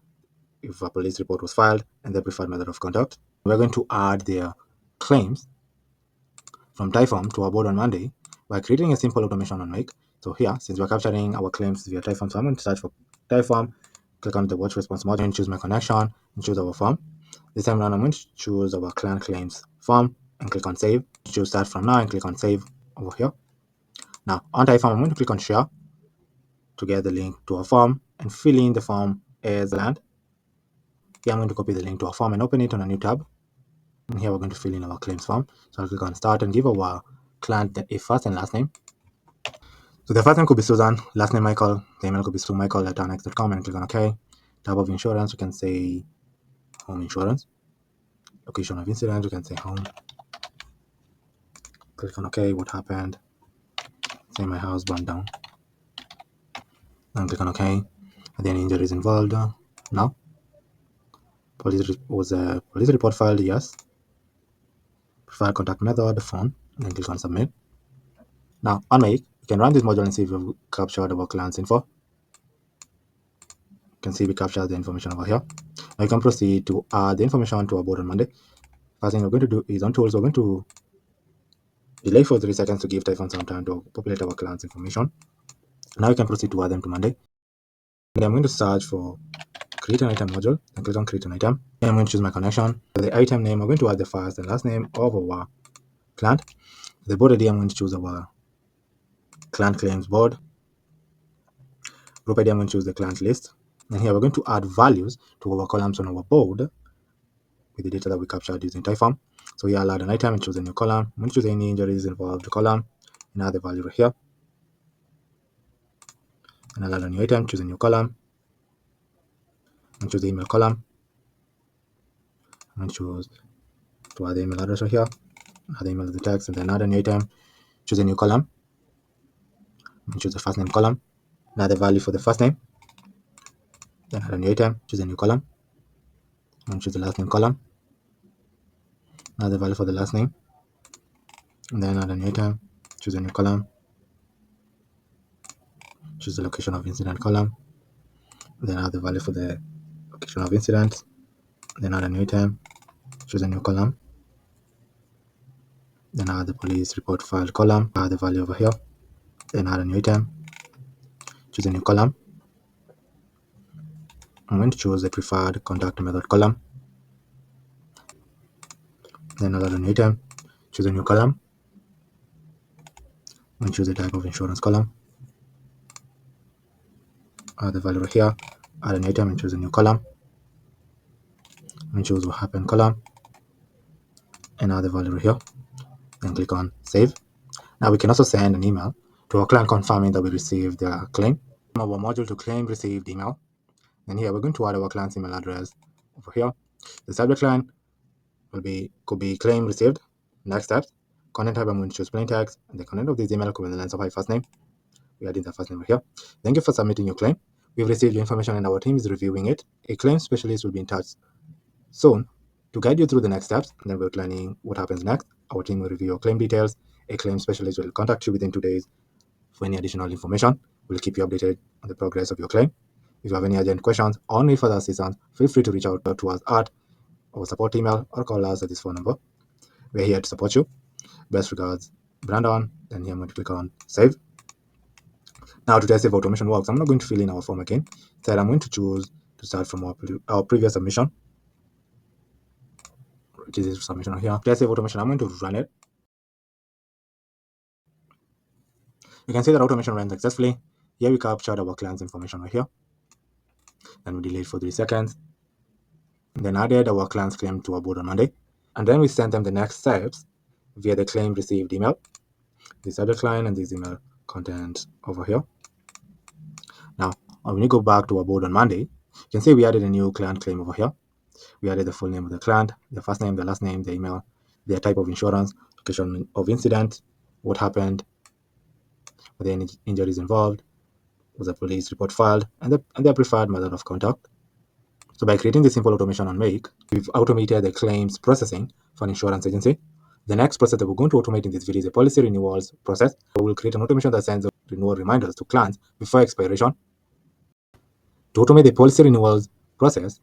if a police report was filed, and their preferred method of contact. We're going to add their claims from Typeform to our board on Monday by creating a simple automation on Make. So here, since we're capturing our claims via Typeform, so I'm going to search for Typeform, click on the watch response module, and choose my connection, and choose our form. This time around, I'm going to choose our client claims form and click on Save. Choose Start from Now and click on Save over here. Now, on Typeform, I'm going to click on Share to get the link to our form and fill in the form as planned. Here, I'm going to copy the link to our form and open it on a new tab. And here, we're going to fill in our claims form. So I'll click on Start and give our client a first and last name. So the first name could be Susan, last name Michael, the email could be sumichael@annex.com, and click on OK. Type of insurance, we can say home insurance. Location of incident, we can say home. Click on OK. What happened? Say my house burned down. And click on OK. Are there any injuries involved? No. Was a police report filed? Yes. Preferred contact method, phone. And then click on Submit. Now on Make, you can run this module and see if we've captured our client's info. You can see we captured the information over here. Now you can proceed to add the information to our board on Monday. First thing we're going to do is on Tools, we're going to delay for 3 seconds to give Typeform some time to populate our client's information. Now you can proceed to add them to Monday. And I'm going to search for Create an Item module and click on Create an Item. And I'm going to choose my connection. For the item name, I'm going to add the first and last name of our client. The board ID, I'm going to choose our client claims board. Group ID, I'm going to choose the client list. And here we're going to add values to our columns on our board with the data that we captured using Typeform. So here I'll add an item and choose a new column. I'm going to choose any injuries involved column and add the value right here. And I'll add a new item, choose a new column, and choose the email column. I'm going to choose to add the email address right here, add the email of the text, and then add a new item, choose a new column, and choose the first name column, and add the value for the first name, then add a new item, choose a new column, and choose the last name column, add the value for the last name, and then add a new item, choose a new column, choose the location of incident column, then add the value for the location of incident, then add a new item, choose a new column, then add the police report filed column, add the value over here, then add a new item, choose a new column. I'm going to choose the preferred contact method column, then I'll add a new item, choose a new column, and choose the type of insurance column, add the value right here, add an item and choose a new column, and choose what happened column, and add the value right here, then click on Save. Now we can also send an email to our client confirming that we received their claim. Our module to claim received email. And here we're going to add our client's email address over here. The subject line could be claim received. Next steps. Content type, I'm going to choose plain text, and the content of this email could be the length of my first name. We add in the first name right here. Thank you for submitting your claim. We've received your information and our team is reviewing it. A claim specialist will be in touch soon to guide you through the next steps, and then we're planning what happens next. Our team will review your claim details. A claim specialist will contact you within 2 days for any additional information. We'll keep you updated on the progress of your claim. If you have any urgent questions or need further assistance, feel free to reach out to us at our support email or call us at this phone number. We're here to support you. Best regards, Brandon. Then here I'm going to click on save. Now to test if automation works, I'm not going to fill in our form again. Instead, I'm going to choose to start from our previous submission, which is this submission here. To test if automation, I'm going to run it. You can see that automation ran successfully. Here we captured our client's information right here. Then we delayed for 3 seconds. And then added our client's claim to our board on Monday. And then we sent them the next steps via the claim received email. This other client and this email content over here. Now, when you go back to our board on Monday, you can see we added a new client claim over here. We added the full name of the client, the first name, the last name, the email, their type of insurance, location of incident, what happened, were there any injuries involved, was a police report filed, and their preferred method of contact. So by creating this simple automation on Make, we've automated the claims processing for an insurance agency. The next process that we're going to automate in this video is a policy renewals process. We'll create an automation that sends renewal reminders to clients before expiration. To automate the policy renewals process,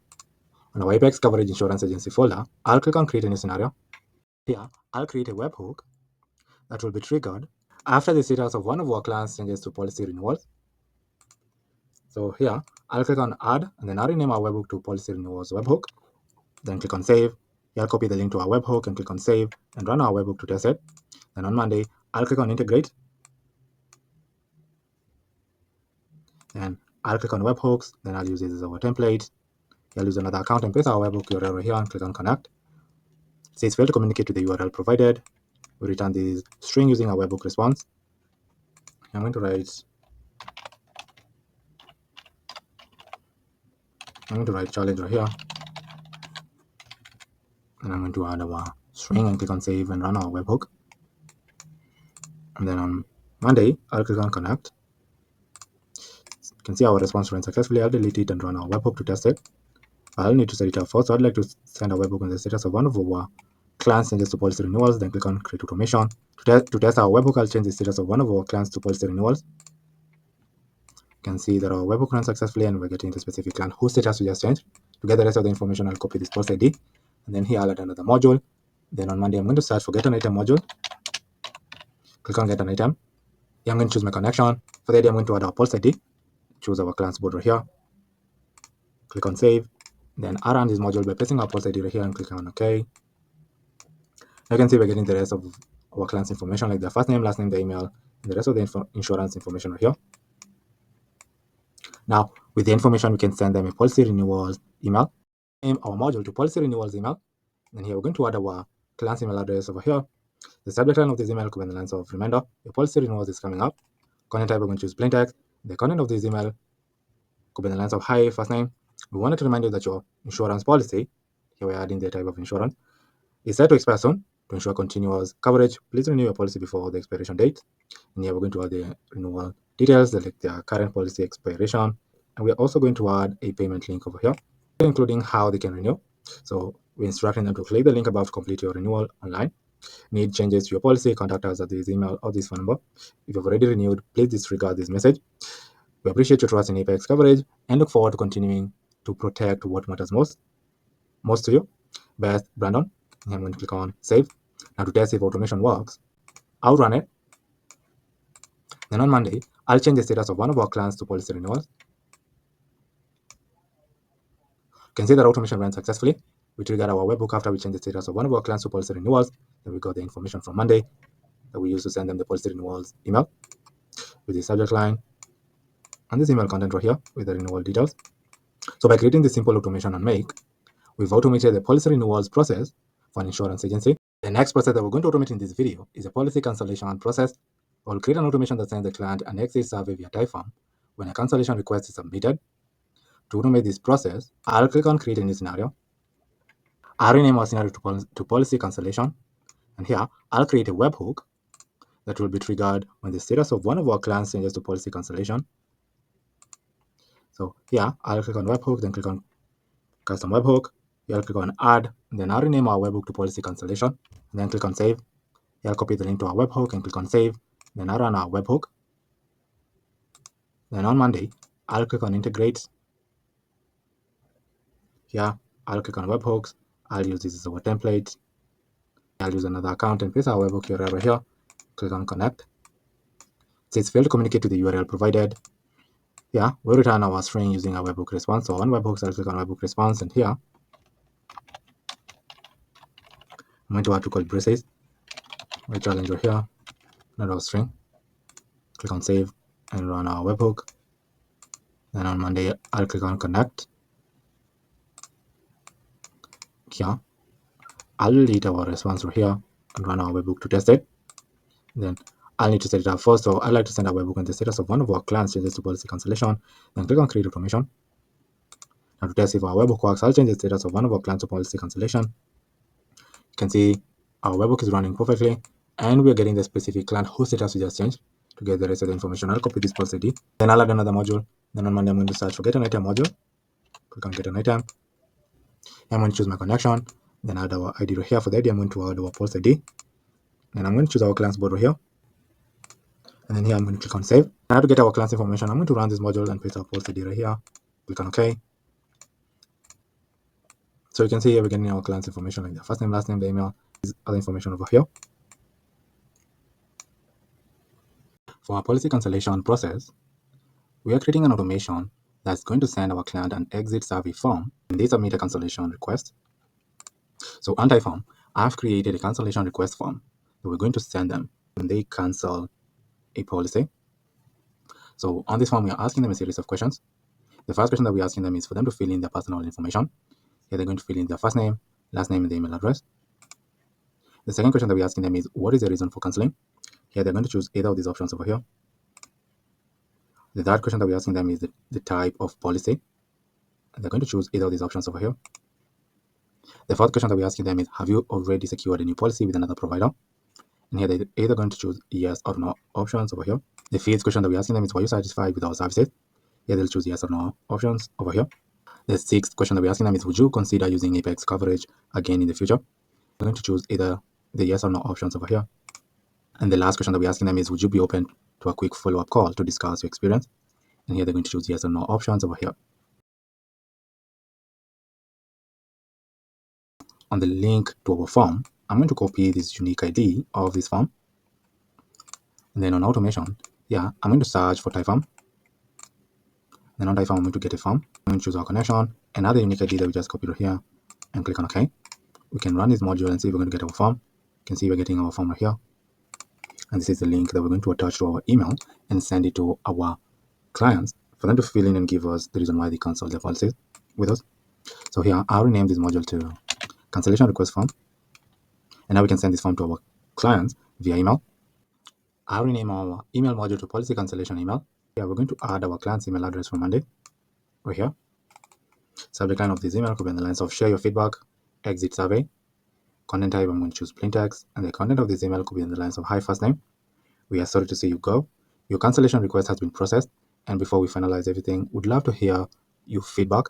on our Apex Coverage Insurance Agency folder, I'll click on Create a New Scenario. Here, I'll create a webhook that will be triggered after the status of one of our clients changes to policy renewals. So here, I'll click on Add and then I'll rename our webhook to Policy Renewals Webhook. Then click on Save. Here, I'll copy the link to our webhook and click on Save and run our webhook to test it. Then on Monday, I'll click on Integrate. And I'll click on Webhooks. Then I'll use this as our template. I'll use another account and paste our webhook URL right here and click on Connect. It says fail to communicate to the URL provided. We return this string using our webhook response. I'm going to write challenge right here. And I'm going to add our string and click on save and run our webhook. And then on Monday, I'll click on connect. You can see our response ran successfully. I'll delete it and run our webhook to test it. I'll need to set it up first. So I'd like to send a webhook on the status of one of our clients changes to policy renewals. Then click on create automation. To test our webhook, I'll change the status of one of our clients to policy renewals. You can see that our webhook ran successfully and we're getting the specific client whose status we just changed. To get the rest of the information, I'll copy this policy ID. And then here I'll add another module. Then on Monday, I'm going to search for get an item module. Click on get an item. Here I'm going to choose my connection. For the ID, I'm going to add our policy ID. Choose our client's board right here. Click on save. Then I'll run this module by placing our policy ID right here and click on OK. Now you can see we're getting the rest of our client's information, like the first name, last name, the email, and the rest of the insurance information right here. Now, with the information, we can send them a policy renewals email. Name our module to policy renewals email. And here we're going to add our client's email address over here. The subject line of this email could be in the lines of reminder. Your policy renewals is coming up. Content type, we're going to choose plain text. The content of this email could be in the lines of hi, first name. We wanted to remind you that your insurance policy, here we're adding the type of insurance, is set to expire soon. To ensure continuous coverage, please renew your policy before the expiration date. And here we're going to add the renewal details, like the current policy expiration. And we're also going to add a payment link over here, including how they can renew. So we're instructing them to click the link above to complete your renewal online. Need changes to your policy, contact us at this email or this phone number. If you've already renewed, please disregard this message. We appreciate your trust in Apex Coverage and look forward to continuing to protect what matters most to you. Best, Brandon. I'm going to click on save. Now to test if automation works, I'll run it. Then on Monday, I'll change the status of one of our clients to policy renewals. You can see that automation ran successfully. We triggered our webhook after we changed the status of one of our clients to policy renewals. Then we got the information from Monday that we used to send them the policy renewals email with the subject line and this email content right here with the renewal details. So by creating this simple automation on Make, we've automated the policy renewals process for an insurance agency. The next process that we're going to automate in this video is a policy cancellation process. We'll create an automation that sends the client an exit survey via Typeform when a cancellation request is submitted. To automate this process, I'll click on Create a New Scenario. I'll rename our scenario to Policy Cancellation. And here, I'll create a webhook that will be triggered when the status of one of our clients changes to Policy Cancellation. So here, I'll click on Webhook, then click on Custom Webhook. Here, I'll click on Add, and then I'll rename our webhook to Policy Cancellation. And then click on Save. Here, I'll copy the link to our webhook and click on Save. Then I'll run our webhook. Then on Monday, I'll click on Integrate. Here, I'll click on webhooks. I'll use this as our template. I'll use another account and paste our webhook URL here. Click on connect. It says failed to communicate to the URL provided. Here, we'll return our string using our webhook response. So on webhooks, I'll click on webhook response, and here I'm going to add two call braces. We challenge over here, another string. Click on save and run our webhook. Then on Monday, I'll click on connect. Here, I'll delete our response over here and run our webhook to test it. Then I'll need to set it up first. So I like to send our webhook on the status of one of our clients changes to policy cancellation. Then click on create automation. Now to test if our webhook works, I'll change the status of one of our clients to policy cancellation. You can see our webhook is running perfectly and we're getting the specific client whose status we just changed. To get the rest of the information, I'll copy this policy ID. Then I'll add another module. Then on Monday, I'm going to search for get an item module. Click on get an item. I'm going to choose my connection. Then add our ID right here. For the ID, I'm going to add our policy ID. Then I'm going to choose our client's board right here. And then here I'm going to click on save. Now to get our client's information, I'm going to run this module and paste our policy ID right here. Click on OK. So you can see here we're getting our client's information like the first name, last name, the email, is other information over here. For our policy cancellation process, we are creating an automation that's going to send our client an exit survey form when they submit a cancellation request. So on type form, I've created a cancellation request form that we're going to send them when they cancel a policy. So on this form, we are asking them a series of questions. The first question that we're asking them is for them to fill in their personal information. Here they're going to fill in their first name, last name, and the email address. The second question that we're asking them is what is the reason for cancelling? Here they're going to choose either of these options over here. The third question that we're asking them is the type of policy. And they're going to choose either of these options over here. The fourth question that we're asking them is have you already secured a new policy with another provider? And here they're either going to choose yes or no options over here. The fifth question that we're asking them is were you satisfied with our services? Here they'll choose yes or no options over here. The sixth question that we're asking them is would you consider using Apex coverage again in the future? We're going to choose either the yes or no options over here. And the last question that we're asking them is would you be open to a quick follow-up call to discuss your experience? And here they're going to choose yes or no options over here. On the link to our form, I'm going to copy this unique ID of this form. And then on automation, I'm going to search for type form. Then on type form, I'm going to get a form. I'm going to choose our connection, another unique ID that we just copied right here, and click on OK. We can run this module and see if we're going to get our form. You can see we're getting our form right here. And this is the link that we're going to attach to our email and send it to our clients for them to fill in and give us the reason why they cancel their policies with us. So here, I'll rename this module to cancellation request form. And now we can send this form to our clients via email. I'll rename our email module to policy cancellation email. Here, we're going to add our client's email address for Monday right here. Subject line of this email could be in the lines of share your feedback, exit survey. Content type, I'm going to choose plain text. And the content of this email could be in the lines of hi, first name. We are sorry to see you go. Your cancellation request has been processed. And before we finalize everything, we'd love to hear your feedback.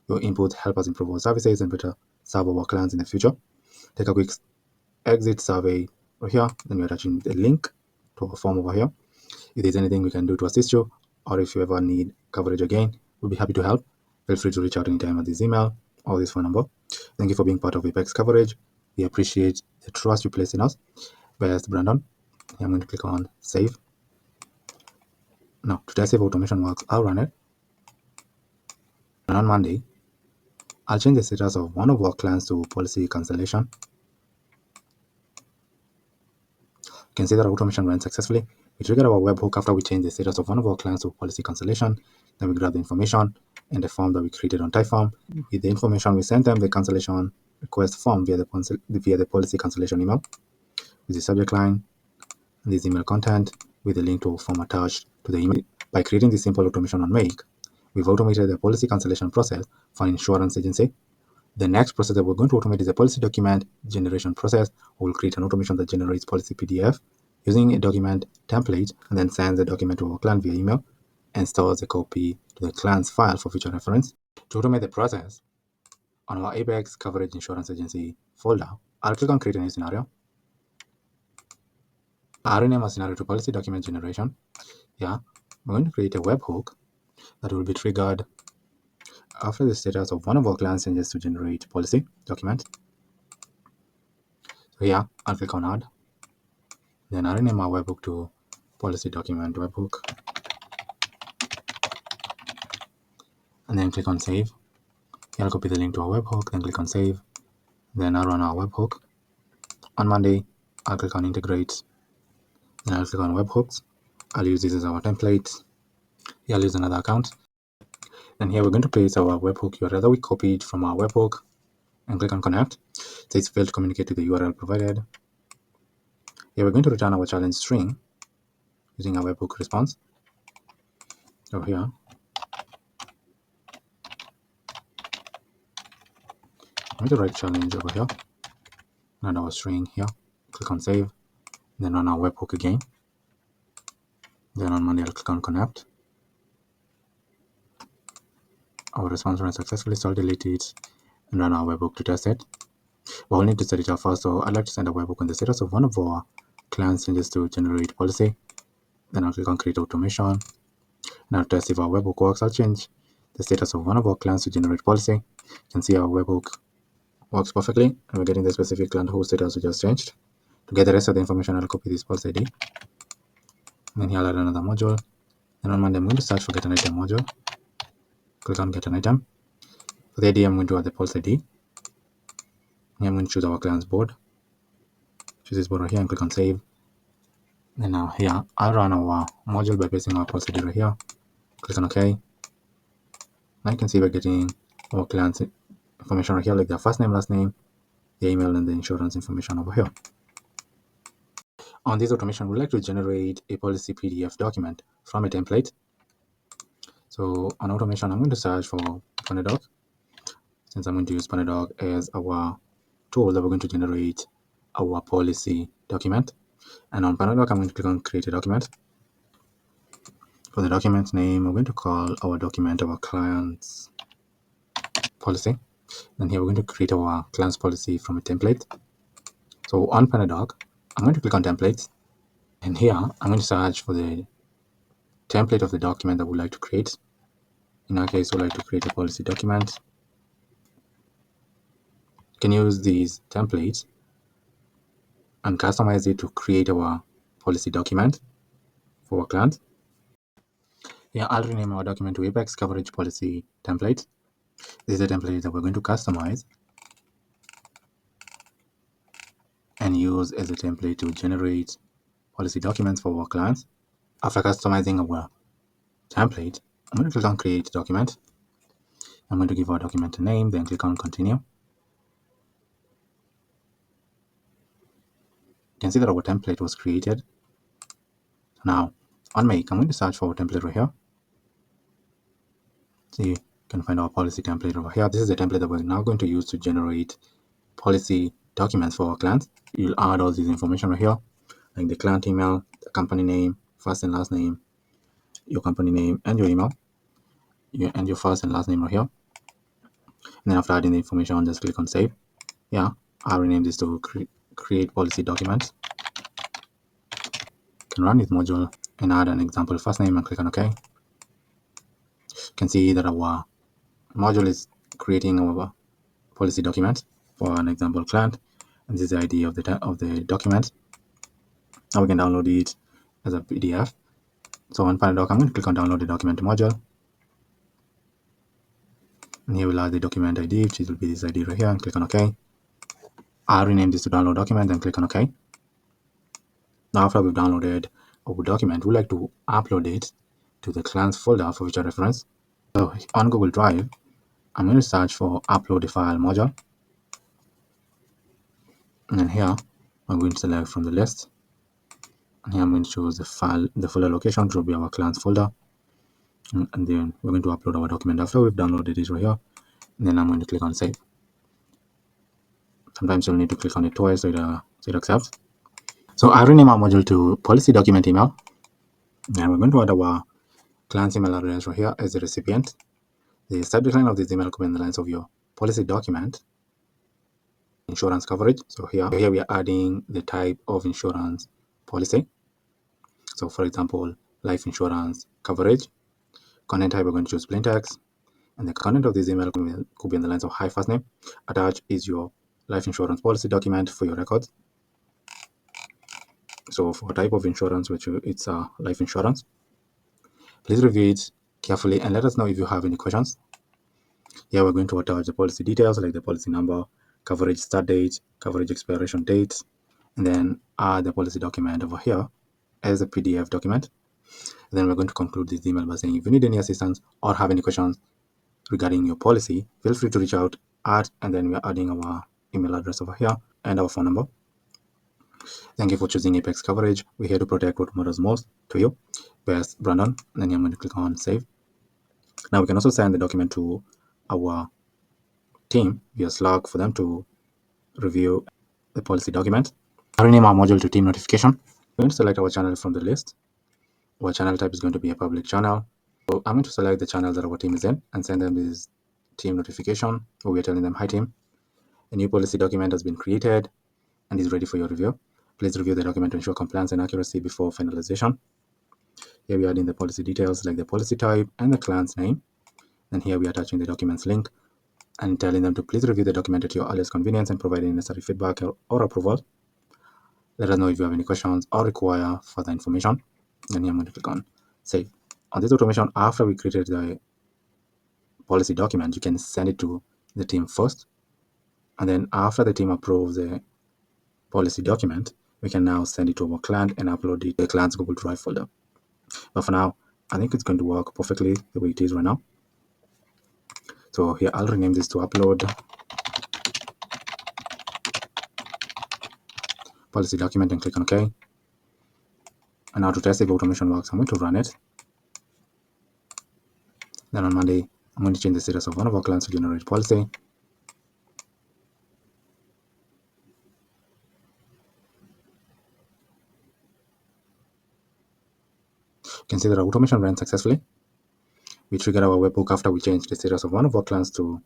Your input help us improve our services and better serve our clients in the future. Take a quick exit survey right here. Then we're attaching the link to our form over here. If there's anything we can do to assist you, or if you ever need coverage again, we'll be happy to help. Feel free to reach out anytime at this email or this phone number. Thank you for being part of Apex coverage. We appreciate the trust you place in us. Best Brandon. I'm going to click on save. Now, to test if automation works, I'll run it. And on Monday, I'll change the status of one of our clients to policy cancellation. You can see that our automation ran successfully. We triggered our webhook after we changed the status of one of our clients to policy cancellation. Then we grab the information and the form that we created on Typeform. With the information, we sent them the cancellation request form via the policy cancellation email with the subject line and this email content with the link to a form attached to the email. By creating this simple automation on Make, we've automated the policy cancellation process for an insurance agency. The next process that we're going to automate is the policy document generation process. We'll create an automation that generates policy PDF using a document template and then sends the document to our client via email and stores a copy to the client's file for future reference. To automate the process, on our Apex Coverage Insurance Agency folder, I'll click on Create a New Scenario. I'll rename our scenario to Policy Document Generation. We're going to create a webhook that will be triggered after the status of one of our clients changes to generate policy document. So here I'll click on add. Then I'll rename our webhook to policy document webhook. And then click on save. Here I'll copy the link to our webhook, then click on save. Then I'll run our webhook. On Monday, I'll click on integrate. Then I'll click on webhooks. I'll use this as our template. Here I'll use another account. Then here we're going to paste our webhook URL that we copied from our webhook and click on connect. It says failed to communicate to the URL provided. Here we're going to return our challenge string using our webhook response. So here, I'm going to write challenge over here and our string here. Click on save, then run our webhook again. Then on Monday, I'll click on connect. Our response ran successfully, so I'll delete it and run our webhook to test it. But we'll need to set it up first, so I'd like to send a webhook on the status of one of our clients changes to generate policy. Then I'll click on create automation. Now to test if our webhook works, I'll change the status of one of our clients to generate policy. You can see our webhook works perfectly, and we're getting the specific client whose status we just changed. To get the rest of the information, I'll copy this policy ID. And then here I'll add another module. Then on Monday, I'm going to search for get an item module. Click on get an item. For the ID, I'm going to add the policy ID. Here I'm going to choose our client's board. Choose this board right here and click on save. And now here, I'll run our module by pasting our policy ID right here. Click on OK. Now you can see we're getting our client's information right here, like their first name, last name, the email, and the insurance information over here. On this automation, we'd like to generate a policy PDF document from a template. So on automation, I'm going to search for Panadoc, since I'm going to use Panadoc as our tool that we're going to generate our policy document. And on Panadoc, I'm going to click on create a document. For the document name, we're going to call our document our client's policy. Then here we're going to create our client's policy from a template. So on Panadoc, I'm going to click on templates. And here I'm going to search for the template of the document that we'd like to create. In our case, we'd like to create a policy document. You can use these templates and customize it to create our policy document for our client. Yeah, I'll rename our document to Apex Coverage Policy Template. This is a template that we're going to customize and use as a template to generate policy documents for our clients. After customizing our template, I'm going to click on create document. I'm going to give our document a name, then click on continue. You can see that our template was created. Now on make, I'm going to search for our template right here. So you can find our policy template over here. This is the template that we're now going to use to generate policy documents for our clients. You'll add all this information right here, like the client email, the company name, first and last name, your company name, and your email, and your first and last name right here. And then after adding the information, just click on save. Yeah, I'll rename this to create policy documents. You can run this module and add an example first name and click on OK. You can see that our module is creating our policy document for an example client, and this is the ID of the document. Now we can download it as a PDF. So on Panadoc, I'm going to click on download the document module, and here we'll add the document ID, which will be this ID right here, and click on OK. I'll rename this to download document and click on OK. Now after we've downloaded our document, we'd like to upload it to the client's folder for future reference. So on Google Drive, I'm going to search for upload a file module, and then here I'm going to select from the list, and here I'm going to choose the folder location, which will be our client's folder, and then we're going to upload our document after we've downloaded it right here, and then I'm going to click on save. Sometimes you'll need to click on it twice so it accepts. So I rename our module to policy document email, and we're going to add our client's email address right here as the recipient. The subject line of this email could be in the lines of your policy document, insurance coverage. So here we are adding the type of insurance policy. So for example, life insurance coverage. Content type, we're going to choose plain text. And the content of this email could be in the lines of, hi, first name. Attached is your life insurance policy document for your records. So for type of insurance, which it's life insurance, please review it carefully and let us know if you have any questions. Here we're going to attach the policy details like the policy number, coverage start date, coverage expiration date, and then add the policy document over here as a PDF document. And then we're going to conclude this email by saying if you need any assistance or have any questions regarding your policy, feel free to reach out at, and then we're adding our email address over here and our phone number. Thank you for choosing Apex Coverage. We're here to protect what matters most to you. Best, Brandon. And then I'm going to click on Save. Now we can also send the document to our team via Slack for them to review the policy document. I'll rename our module to Team Notification. We're going to select our channel from the list. Our channel type is going to be a public channel. So I'm going to select the channel that our team is in and send them this team notification where we're telling them, hi team, a new policy document has been created and is ready for your review. Please review the document to ensure compliance and accuracy before finalization. Here we are adding the policy details like the policy type and the client's name. And here we are attaching the document's link and telling them to please review the document at your earliest convenience and provide any necessary feedback or approval. Let us know if you have any questions or require further information. Then here I'm going to click on Save. On this automation, after we created the policy document, you can send it to the team first. And then after the team approves the policy document, we can now send it to our client and upload it to the client's Google Drive folder. But for now, I think it's going to work perfectly the way it is right now. So here I'll rename this to upload policy document and click on OK. And now to test if automation works, I'm going to run it. Then on Monday, I'm going to change the status of one of our clients to generate policy. You can see that our automation ran successfully. We triggered our webhook after we changed the status of one of our clients to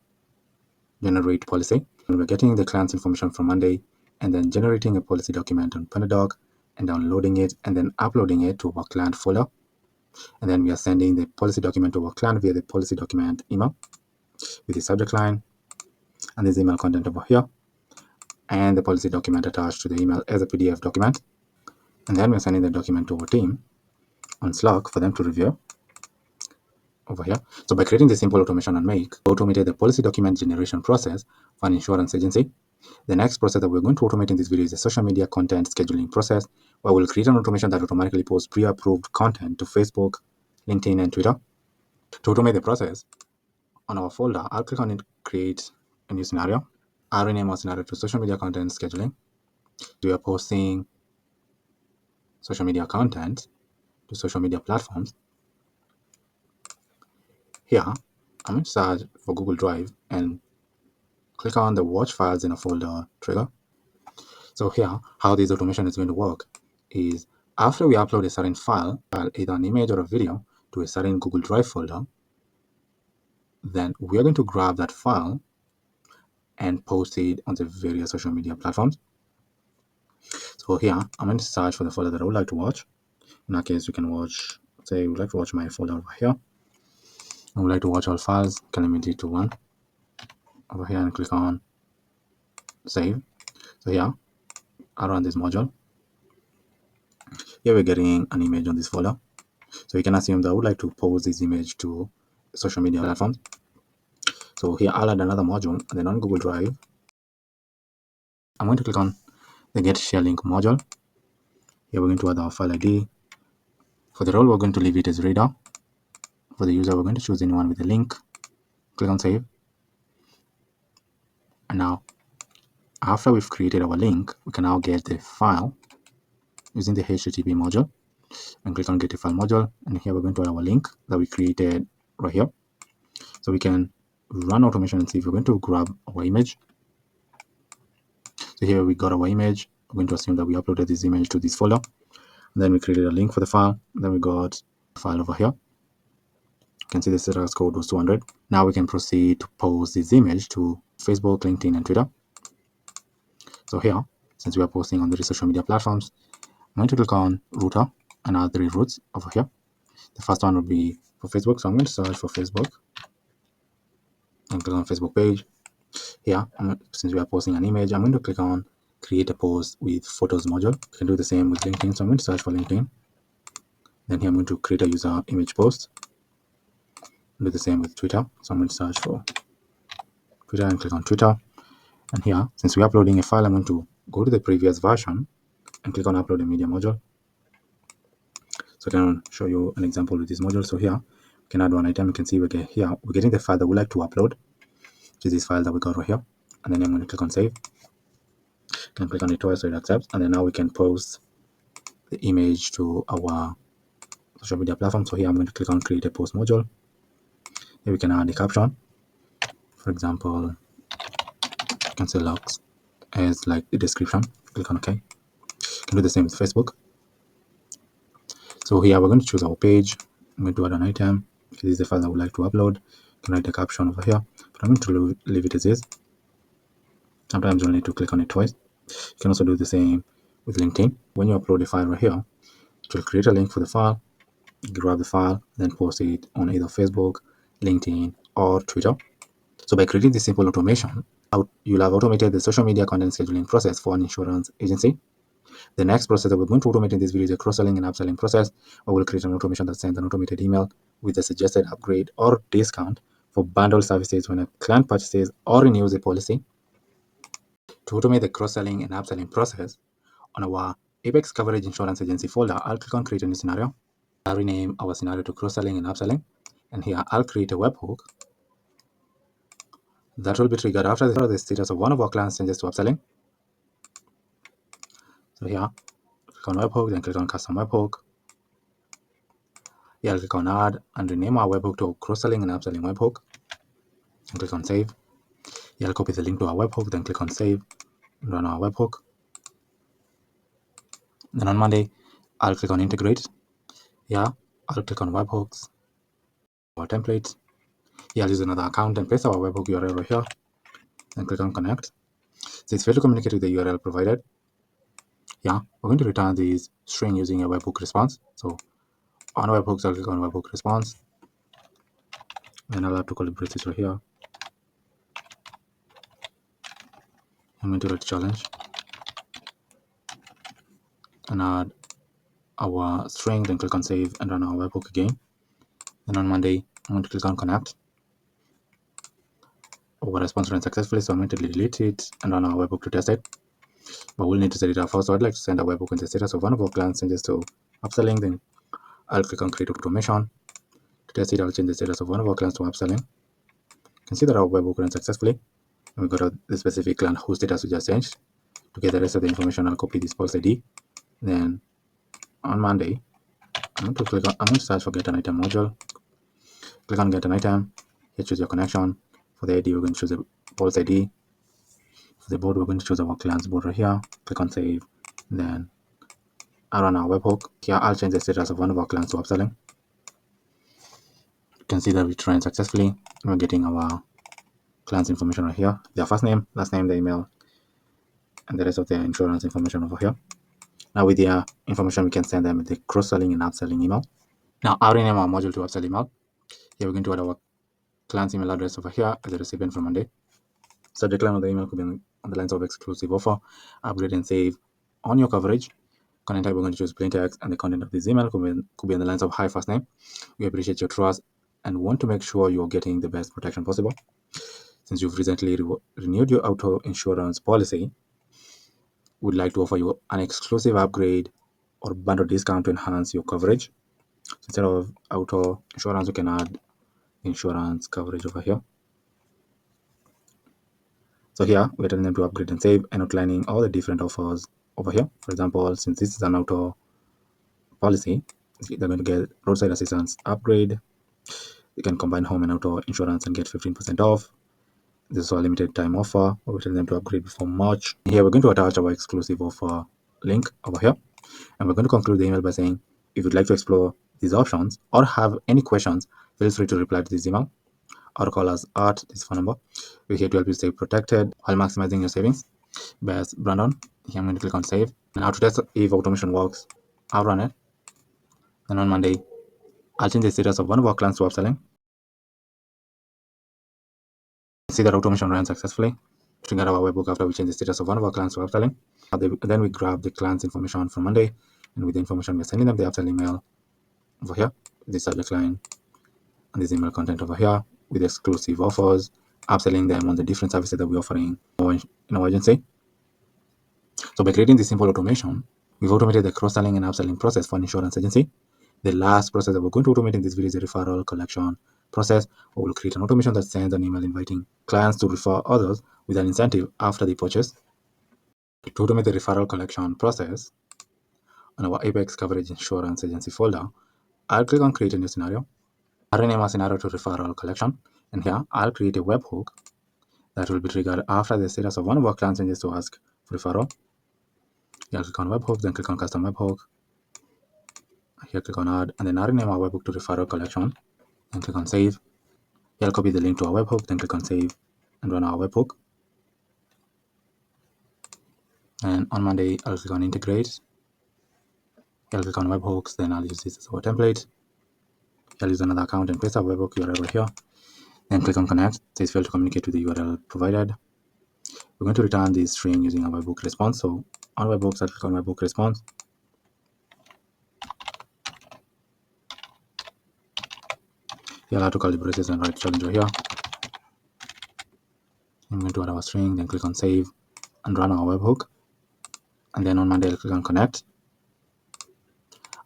generate policy. And we're getting the client's information from Monday and then generating a policy document on PandaDoc and downloading it and then uploading it to our client folder. And then we are sending the policy document to our client via the policy document email with the subject line and this email content over here and the policy document attached to the email as a PDF document. And then we're sending the document to our team on Slack for them to review over here. So by creating this simple automation on Make, we automated the policy document generation process for an insurance agency. The next process that we're going to automate in this video is the social media content scheduling process, where we'll create an automation that automatically posts pre-approved content to Facebook, LinkedIn, and Twitter. To automate the process, on our folder, I'll click on it, create a new scenario. I'll rename our scenario to social media content scheduling. We are posting social media content to social media platforms. Here, I'm going to search for Google Drive and click on the watch files in a folder trigger. So here, how this automation is going to work is after we upload a certain file, either an image or a video, to a certain Google Drive folder, then we are going to grab that file and post it on the various social media platforms. So here, I'm going to search for the folder that I would like to watch. In our case, we can watch, say, we would like to watch my folder over here. I would like to watch all files, can limit it to one. Over here and click on Save. So here, I'll run this module. Here we're getting an image on this folder. So you can assume that I would like to post this image to social media platforms. So here I'll add another module, and then on Google Drive, I'm going to click on the Get Share Link module. Here we're going to add our file ID. For the role, we're going to leave it as reader. For the user, we're going to choose anyone with a link. Click on Save. And now, after we've created our link, we can now get the file using the HTTP module and click on Get a File module. And here we're going to add our link that we created right here. So we can run automation and see if we're going to grab our image. So here we got our image. We're going to assume that we uploaded this image to this folder. And then we created a link for the file. Then we got the file over here. You can see the status code was 200. Now we can proceed to post this image to Facebook, LinkedIn, and Twitter. So here, since we are posting on the social media platforms, I'm going to click on router and add 3 routes over here. The first one will be for Facebook. So I'm going to search for Facebook. and click on Facebook page. Here, since we are posting an image, I'm going to click on create a post with photos module. You can do the same with LinkedIn. So I'm going to search for LinkedIn. Then here I'm going to create a user image post. Do the same with Twitter. So I'm going to search for Twitter and click on Twitter. And here, since we're uploading a file, I'm going to go to the previous version and click on upload a media module. So I can show you an example with this module. So here, we can add one item. You can see we're getting the file that we like to upload, which is this file that we got right here. And then I'm going to click on save. Can click on it twice so it accepts. And then now we can post the image to our social media platform. So here I'm going to click on create a post module. Here we can add a caption. For example, you can say logs as like the description. Click on OK. You can do the same with Facebook. So here we're going to choose our page. I'm going to add an item. This is the file that we like to upload. You can write a caption over here, but I'm going to leave it as is. Sometimes you'll need to click on it twice. You can also do the same with LinkedIn. When you upload a file right here, it will create a link for the file. Grab the file, then post it on either Facebook, LinkedIn, or Twitter. So by creating this simple automation, you'll have automated the social media content scheduling process for an insurance agency. The next process that we're going to automate in this video is a cross-selling and upselling process, where we'll create an automation that sends an automated email with a suggested upgrade or discount for bundled services when a client purchases or renews a policy. To automate the cross-selling and upselling process, on our Apex Coverage Insurance Agency folder, I'll click on create a new scenario. I'll rename our scenario to cross-selling and upselling. And here I'll create a webhook that will be triggered after the status of one of our clients changes to upselling. So here, click on webhook, then click on custom webhook. Here I'll click on add and rename our webhook to cross-selling and upselling webhook. And click on save. Here I'll copy the link to our webhook, then click on save and run our webhook. Then on Monday, I'll click on integrate. Here I'll click on webhooks, our templates. Here I'll use another account and paste our webhook URL right here. Then click on connect. Since failed to communicate with the URL provided, yeah, we're going to return this string using a webhook response. So on webhooks, I'll click on webhook response. Then I'll have to call it braces right here. I'm going to write challenge and add our string, then click on save and run our webhook again. Then on Monday, I'm going to click on connect. Our response ran successfully, so I'm going to delete it and run our webhook to test it. But we'll need to set it up first. So I'd like to send a webhook in the status of one of our clients changes to upselling. Then I'll click on create automation. To test it, I'll change the status of one of our clients to upselling. You can see that our webhook ran successfully. And we got the specific client whose status we just changed. To get the rest of the information, I'll copy this pulse ID. Then on Monday, I'm going to search for get an item module. Click on get an item. Here choose your connection. For the ID, we're going to choose a pulse ID. For the board, we're going to choose our client's board right here. Click on save. Then I'll run our webhook. Here I'll change the status of one of our clients to upselling. You can see that we trained successfully. We're getting our client's information right here. Their first name, last name, the email, and the rest of their insurance information over here. Now with their information, we can send them the cross-selling and upselling email. Now I'll rename our module to upsell email. Here we're going to add our client's email address over here as a recipient from Monday. Subject line of the email could be on the lines of exclusive offer, upgrade and save on your coverage. Content type, we're going to choose plain text, and the content of this email could be on the lines of hi first name. We appreciate your trust and want to make sure you're getting the best protection possible. Since you've recently renewed your auto insurance policy, we'd like to offer you an exclusive upgrade or bundle discount to enhance your coverage. So instead of auto insurance, we can add insurance coverage over here. So here we're telling them to upgrade and save and outlining all the different offers over here. For example, since this is an auto policy, they're going to get roadside assistance upgrade. You can combine home and auto insurance and get 15% off. This is a limited time offer. We're telling them to upgrade before March. Here we're going to attach our exclusive offer link over here. And we're going to conclude the email by saying, if you'd like to explore these options or have any questions, feel free to reply to this email or call us at this phone number. We're here to help you stay protected while maximizing your savings. Best Brandon. Here I'm going to click on save. And now to test if automation works, I'll run it. Then on Monday, I'll change the status of one of our clients to upselling. see that automation ran successfully. To get our webhook after we change the status of one of our clients to upselling. Then we grab the client's information from Monday, and with the information we're sending them the upsell email over here, the subject line, and this email content over here with exclusive offers, upselling them on the different services that we're offering in our agency. So by creating this simple automation, we've automated the cross-selling and upselling process for an insurance agency. The last process that we're going to automate in this video is the referral collection process, where we'll create an automation that sends an email inviting clients to refer others with an incentive after they purchase. To automate the referral collection process, on our Apex Coverage Insurance Agency folder, I'll click on Create a New Scenario. I'll rename our scenario to Referral Collection, and here I'll create a webhook that will be triggered after the status of one of our clients changes to ask for referral. Here, click on Webhook, then click on Custom Webhook. Here, click on Add, and then I'll rename our webhook to Referral Collection, and click on Save. Here, I'll copy the link to our webhook, then click on Save, and run our webhook. And on Monday, I'll click on Integrate. Here, I'll click on Webhooks, then I'll use this as our template. I'll use another account and paste our webhook URL right here. Then click on Connect. Says failed to communicate with the URL provided. We're going to return this string using our webhook response. So on webhooks, I'll click on webhook response. Here, I'll have to call the braces and write challenge right here. I'm going to add our string, then click on Save and run our webhook. And then on Monday, I'll click on Connect.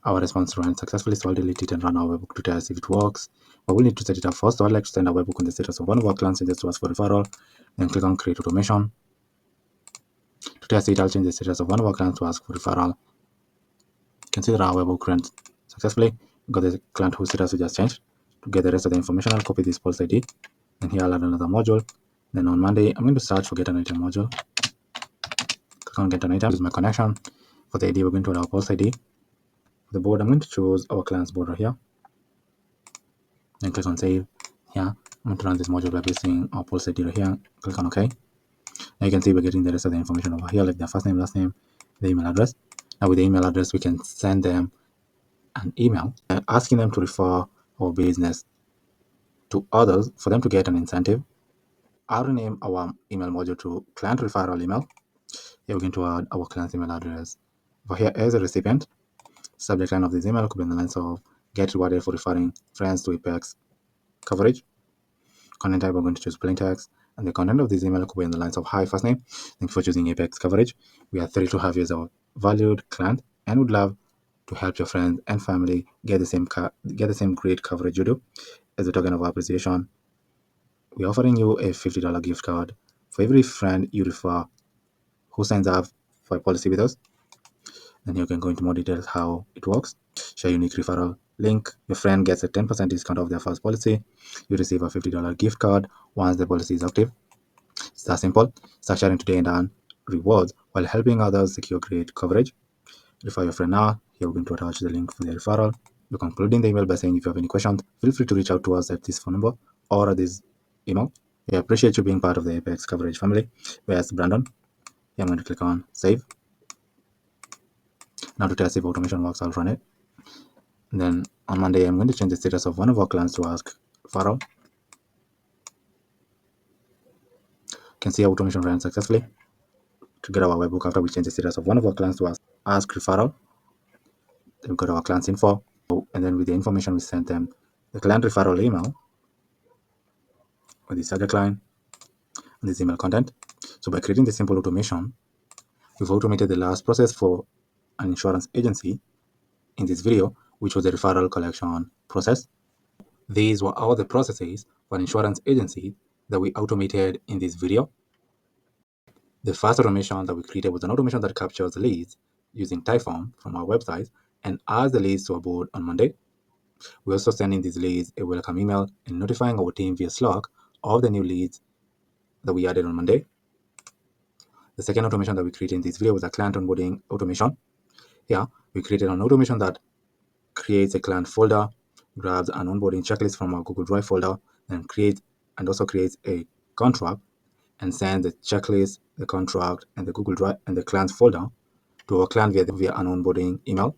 Our response ran successfully, so I'll delete it and run our webhook to test if it works. But we'll need to set it up first. So I'd like to send a webhook on the status of one of our clients changes to ask for referral. Then click on Create Automation. To test it, I'll change the status of one of our clients to ask for referral. You can see that our webhook ran successfully. We got the client whose status we just changed. To get the rest of the information, I'll copy this pulse ID. And here I'll add another module. Then on Monday, I'm going to search for Get an Item module. Click on Get an Item. Use my connection. For the ID, we're going to add our pulse ID. For the board, I'm going to choose our client's board right here. Then click on Save. Here, I'm going to run this module by pasting our pulse ID right here. Click on OK. Now you can see we're getting the rest of the information over here, like their first name, last name, the email address. Now with the email address, we can send them an email asking them to refer our business to others for them to get an incentive. I'll rename our email module to Client Referral Email. Here we're going to add our client's email address over here as a recipient. Subject line of this email could be in the lines of Get rewarded for referring friends to Apex Coverage. Content type, we're going to choose plain text. And the content of this email could be in the lines of Hi, first name. Thank you for choosing Apex Coverage. We are thrilled to have you as our valued client and would love to help your friends and family get the same great coverage you do. As a token of appreciation, we're offering you a $50 gift card for every friend you refer who signs up for a policy with us. Then you can go into more details how it works. Share unique referral link. Your friend gets a 10% discount off their first policy. You receive a $50 gift card once the policy is active. It's that simple. Start sharing today and earn rewards while helping others secure great coverage. Refer your friend now. Here we're going to attach the link for the referral. We're concluding the email by saying if you have any questions, feel free to reach out to us at this phone number or at this email. We appreciate you being part of the Apex Coverage family. Where's Brandon? Here I'm going to click on Save. Now to test if automation works, I'll run it. And then on Monday, I'm going to change the status of one of our clients to ask referral. You can see automation ran successfully. To get our webhook after we change the status of one of our clients to ask referral, then we got our client's info, and then with the information we sent them the client referral email with the subject line and this email content. So by creating this simple automation, we've automated the last process for an insurance agency in this video, which was the referral collection process. These were all the processes for an insurance agency that we automated in this video. The first automation that we created was an automation that captures leads using Typeform from our website and adds the leads to our board on Monday. We're also sending these leads a welcome email and notifying our team via Slack of the new leads that we added on Monday. The second automation that we created in this video was a client onboarding automation. Here, we created an automation that creates a client folder, grabs an onboarding checklist from our Google Drive folder, and also creates a contract and sends the checklist, the contract, and the Google Drive and the client folder to our client via an onboarding email.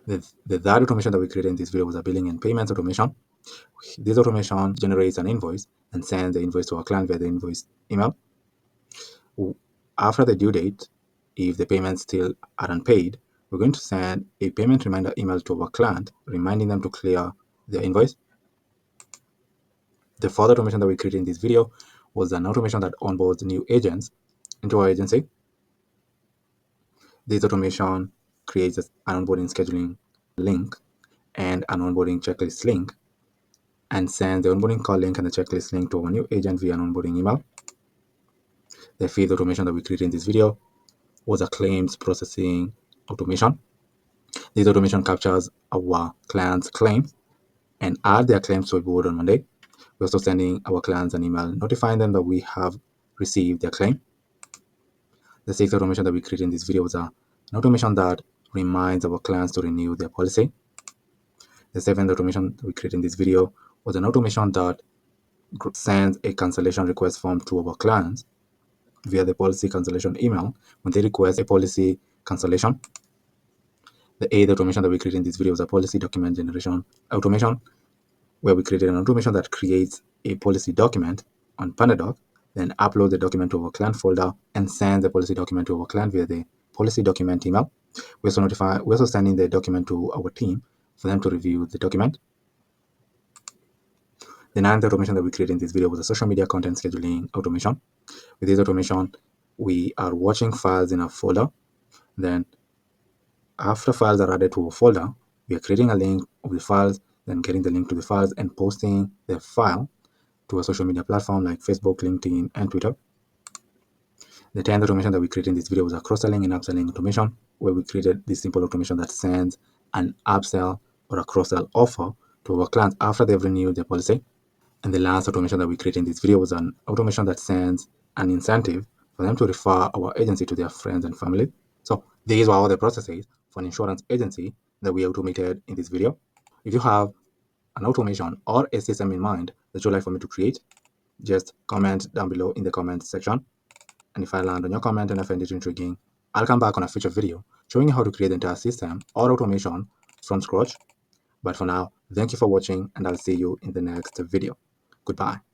The third automation that we created in this video was a billing and payments automation. This automation generates an invoice and sends the invoice to our client via the invoice email. After the due date, if the payments still are unpaid, we're going to send a payment reminder email to our client, reminding them to clear their invoice. The further automation that we created in this video was an automation that onboards new agents into our agency. This automation creates an onboarding scheduling link and an onboarding checklist link and sends the onboarding call link and the checklist link to our new agent via an onboarding email. The fifth automation that we created in this video was a claims processing automation. This automation captures our clients' claims and add their claims to a board on Monday. We're also sending our clients an email notifying them that we have received their claim. The sixth automation that we created in this video was an automation that reminds our clients to renew their policy. The seventh automation that we created in this video was an automation that sends a cancellation request form to our clients via the policy cancellation email when they request a policy cancellation. The eighth automation that we created in this video was a policy document generation automation, where we created an automation that creates a policy document on Pandadoc, then uploads the document to our client folder and sends the policy document to our client via the policy document email. We're also sending the document to our team for them to review the document. The ninth automation that we created in this video was a social media content scheduling automation. With this automation, we are watching files in a folder. Then after files are added to a folder, we are creating a link of the files, then getting the link to the files and posting the file to a social media platform like Facebook, LinkedIn, and Twitter. The 10th automation that we created in this video was a cross-selling and upselling automation, where we created this simple automation that sends an upsell or a cross-sell offer to our clients after they've renewed their policy. And the last automation that we created in this video was an automation that sends an incentive for them to refer our agency to their friends and family. So these were all the processes for an insurance agency that we automated in this video. If you have an automation or a system in mind that you'd like for me to create, just comment down below in the comment section. And if I land on your comment and I find it intriguing, I'll come back on a future video showing you how to create the entire system or automation from scratch. But for now, thank you for watching and I'll see you in the next video. Goodbye.